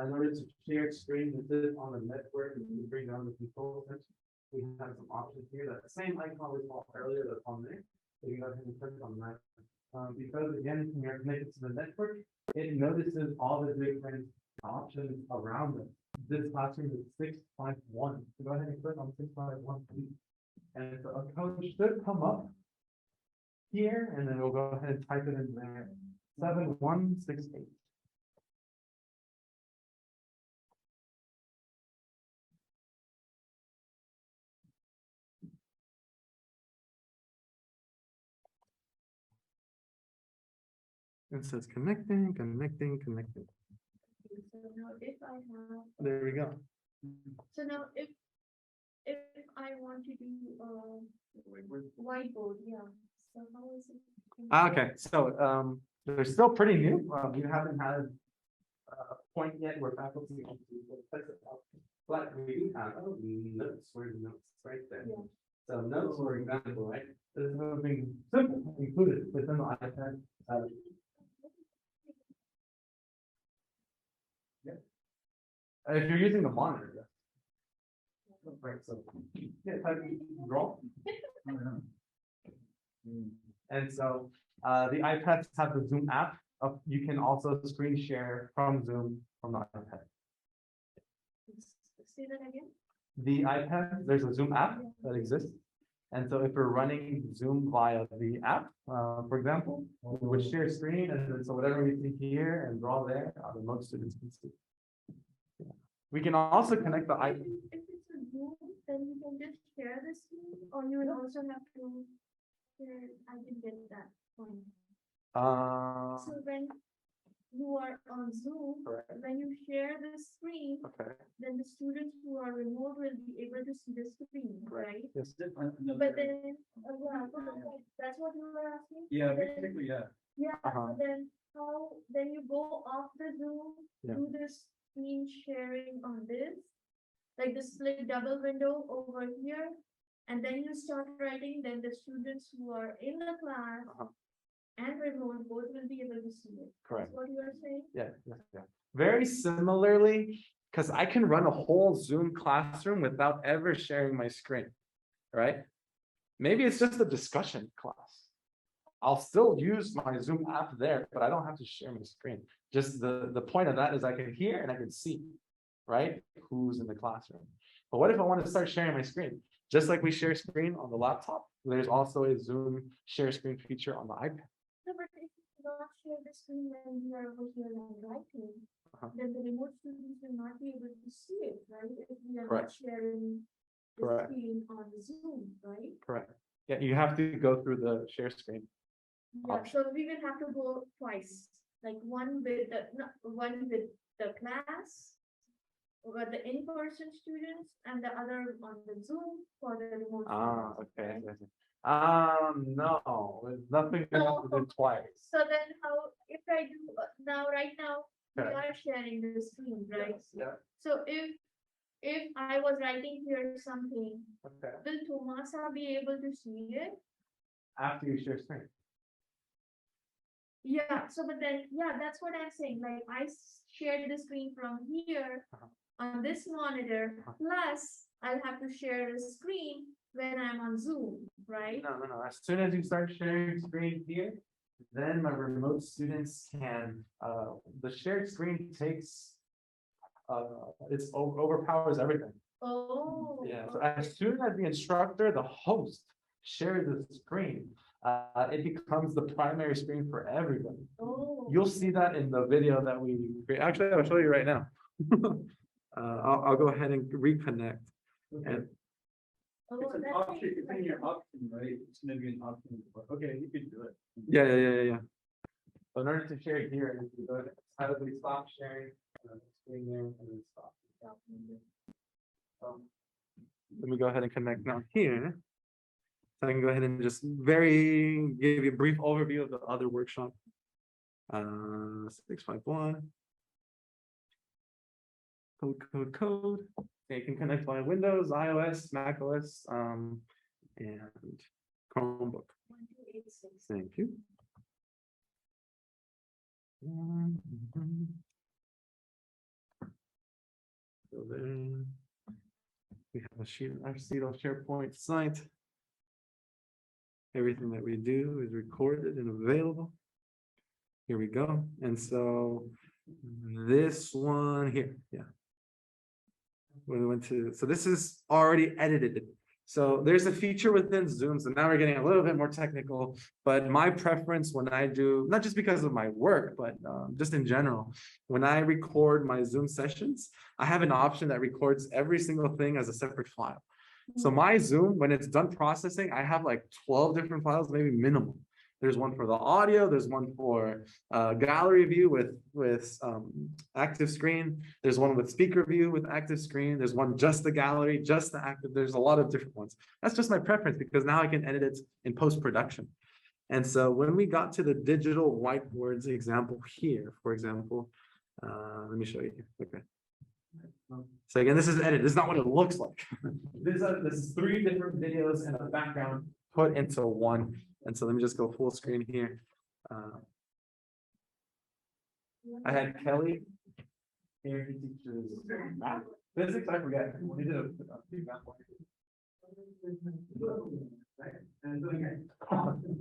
in order to share screen with it on the network, and you bring down the control section, we have some options here. That same icon we saw earlier that's on there. So you go ahead and click on that. Because again, when you're connected to the network, it notices all the different options around it. This classroom is 651. So go ahead and click on 651, please. And so a code should come up here, and then we'll go ahead and type it in there. 7168. It says connecting. So now if I have. There we go. So now if I want to do whiteboard, yeah. So how is it? Okay, so they're still pretty new. We haven't had a point yet where faculty want to test it out. But we do have notes. Where's the notes? Right there. Yeah. So notes, for example, right? This is something simple included within the iPad. Yeah. If you're using the monitor, yes. Right, so yeah, type draw. And so the iPads have the Zoom app. You can also screen share from Zoom from the iPad. Say that again. the iPad, there's a Zoom app that exists. And so if we're running Zoom via the app, for example, we would share screen, and then so whatever we see here and draw there, remote students can see. Yeah. We can also connect the iPad. If it's a Zoom, then you can just share the screen, or you will also have to share, I didn't get that point. So when you are on Zoom, Correct. when you share the screen, Okay. then the students who are remote will be able to see the screen, right? Yes. But then, that's what you were asking? Yeah, Then- basically, yeah. Yeah, Uh-huh. then how, then you go off the Zoom, Yeah. do this screen sharing on this, like the split double window over here, and then you start writing, then the students who are in the class Uh-huh. and remote both will be able to see it. Correct. That's what you are saying? Yeah, yeah, yeah. Very similarly, because I can run a whole Zoom classroom without ever sharing my screen, right? Maybe it's just a discussion class. I'll still use my Zoom app there, but I don't have to share my screen. Just the point of that is I can hear and I can see, right? Who's in the classroom. But what if I want to start sharing my screen? Just like we share screen on the laptop, there's also a Zoom share screen feature on the iPad. No, but if you not share the screen when you are over here and writing, Uh-huh. then the remote students will not be able to see it, right? If we are not Correct. sharing the Correct. screen on Zoom, right? Correct. Yeah, you have to go through the share screen. Yeah, Option. so we will have to go twice, like one with the, no, one with the class, or the in-person students, and the other on the Zoom for the remote. Ah, students, okay. right? I see. No, there's nothing you have to do twice. So then how, if I do, now, right now, we Okay. are sharing the screen, right? Yeah, So if I was writing here something, okay. will Tomasa be able to see it? After you share screen. Yeah, so but then, yeah, that's what I'm saying, like shared the screen from here Uh-huh. on this monitor, Uh-huh. plus I'll have to share the screen when I'm on Zoom, right? No. As soon as you start sharing screen here, then my remote students can, the shared screen takes, it's overpowers everything. Oh. Yeah, so okay. as soon as the instructor, the host, shares the screen, it becomes the primary screen for everybody. Oh. You'll see that in the video that we create. Actually, I'll show you right now. I'll go ahead and reconnect. And Oh, It's an that's option, it's in like- your option, right? It's gonna be an option. Okay, you can do it. yeah. So in order to share it here, you go ahead, how do we stop sharing? Screen there and then stop. Let me go ahead and connect now here. So I can go ahead and just give you a brief overview of the other workshop. 651. Code. Okay, you can connect via Windows, iOS, macOS, and Chromebook. 1286. Thank you. So then we have our seat on SharePoint site. Everything that we do is recorded and available. Here we go. And so this one here, yeah. We went to, so this is already edited. So there's a feature within Zoom. So now we're getting a little bit more technical, but my preference when I do, not just because of my work, but just in general, when I record my Zoom sessions, I have an option that records every single thing as a separate file. So my Zoom, when it's done processing, I have like 12 different files, maybe minimum. There's one for the audio, there's one for gallery view with active screen. There's one with speaker view with active screen. There's one just the gallery, just the active. There's a lot of different ones. That's just my preference because now I can edit it in post-production. And so when we got to the digital whiteboards example here, for example, let me show you. Okay. So again, this is edited. This is not what it looks like. This is 3 different videos and a background put into one. And so let me just go full screen here. I had Kelly here. He teaches math, physics. I forget. We did a math one. And so again, option.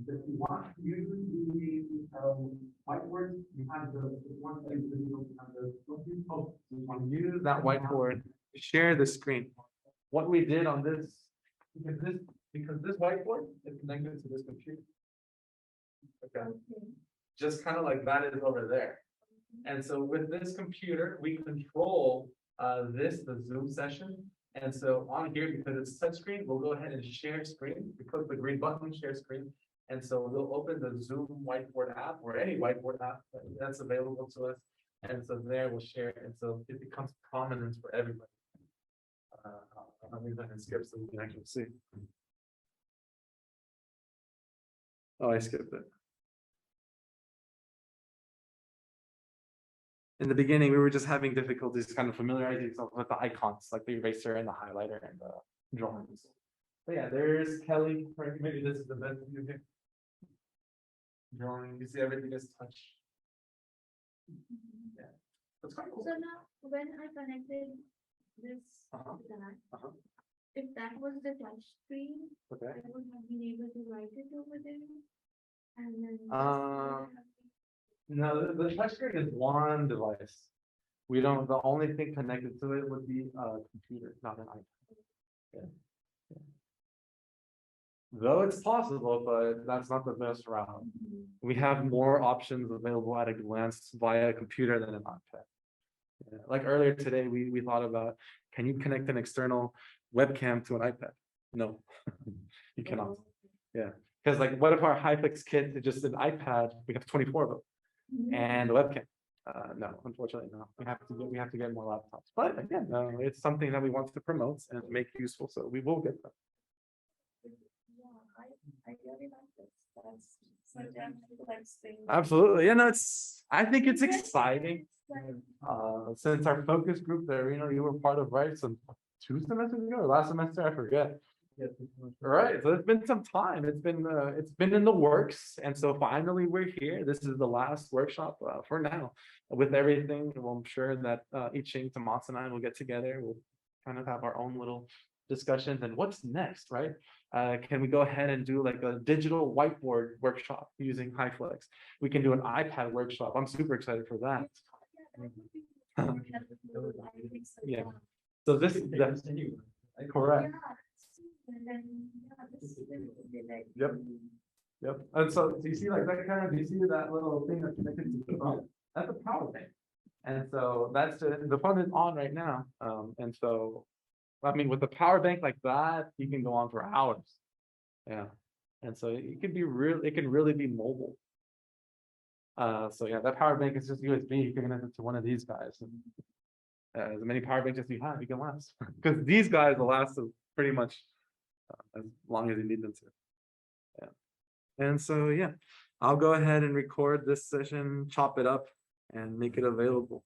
If you want to use the whiteboard, you have the one thing you have the you want to use that whiteboard, share the screen. What we did on this, because this whiteboard is connected to this computer. Okay, Okay. just kind of like that is over there. And so with this computer, we control the Zoom session. And so on here, because it's touchscreen, we'll go ahead and share screen. We click the green button, share screen. And so we'll open the Zoom whiteboard app or any whiteboard app that's available to us. And so there we'll share it. And so it becomes prominent for everybody. I'll move that and skip so we can actually see. Oh, I skipped it. In the beginning, we were just having difficulties kind of familiarizing ourselves with the icons, like the eraser and the highlighter and the drawings. But yeah, there's Kelly. Right? Maybe this is the best view here. Drawing, you see everything is touch. Yeah, that's quite cool. So now, when I connected this, to that, if that was the touch screen, Okay. I would have been able to write it over there. And then. No, the touchscreen is one device. We don't, the only thing connected to it would be a computer, not an iPad. Yeah. Though it's possible, but that's not the best route. We have more options available at a glance via a computer than an iPad. Yeah. Like earlier today, we thought about, can you connect an external webcam to an iPad? No, you cannot. Yeah, because like, what if our HyFlex kit is just an iPad? We have 24 of them. And the webcam. No, unfortunately, no. We have to get more laptops. But again, it's something that we want to promote and make useful, so we will get them. Yeah, I really like this. That's such a complex thing. Absolutely, yeah. No, I think it's exciting. Since our focus group that you were part of, right? Some 2 semesters ago or last semester, I forget. Right, so it's been some time. It's been in the works, and so finally we're here. This is the last workshop for now. With everything, well, I'm sure that Iching, Tomas, and I will get together. We'll kind of have our own little discussions and what's next, right? Can we go ahead and do like a digital whiteboard workshop using HyFlex? We can do an iPad workshop. I'm super excited for that. Yeah. So this is correct. And then, yeah, this would be like. Yep. Yep. And so do you see like that kind of, do you see that little thing that's connected to the phone? That's a power bank. And so that's the phone is on right now. And so, I mean, with a power bank like that, you can go on for hours. Yeah. And so it can really be mobile. So yeah, that power bank is just USB. You can connect it to one of these guys. And, as many power banks as you have, you can last. Because these guys will last pretty much as long as you need them to. Yeah. And so yeah, I'll go ahead and record this session, chop it up, and make it available.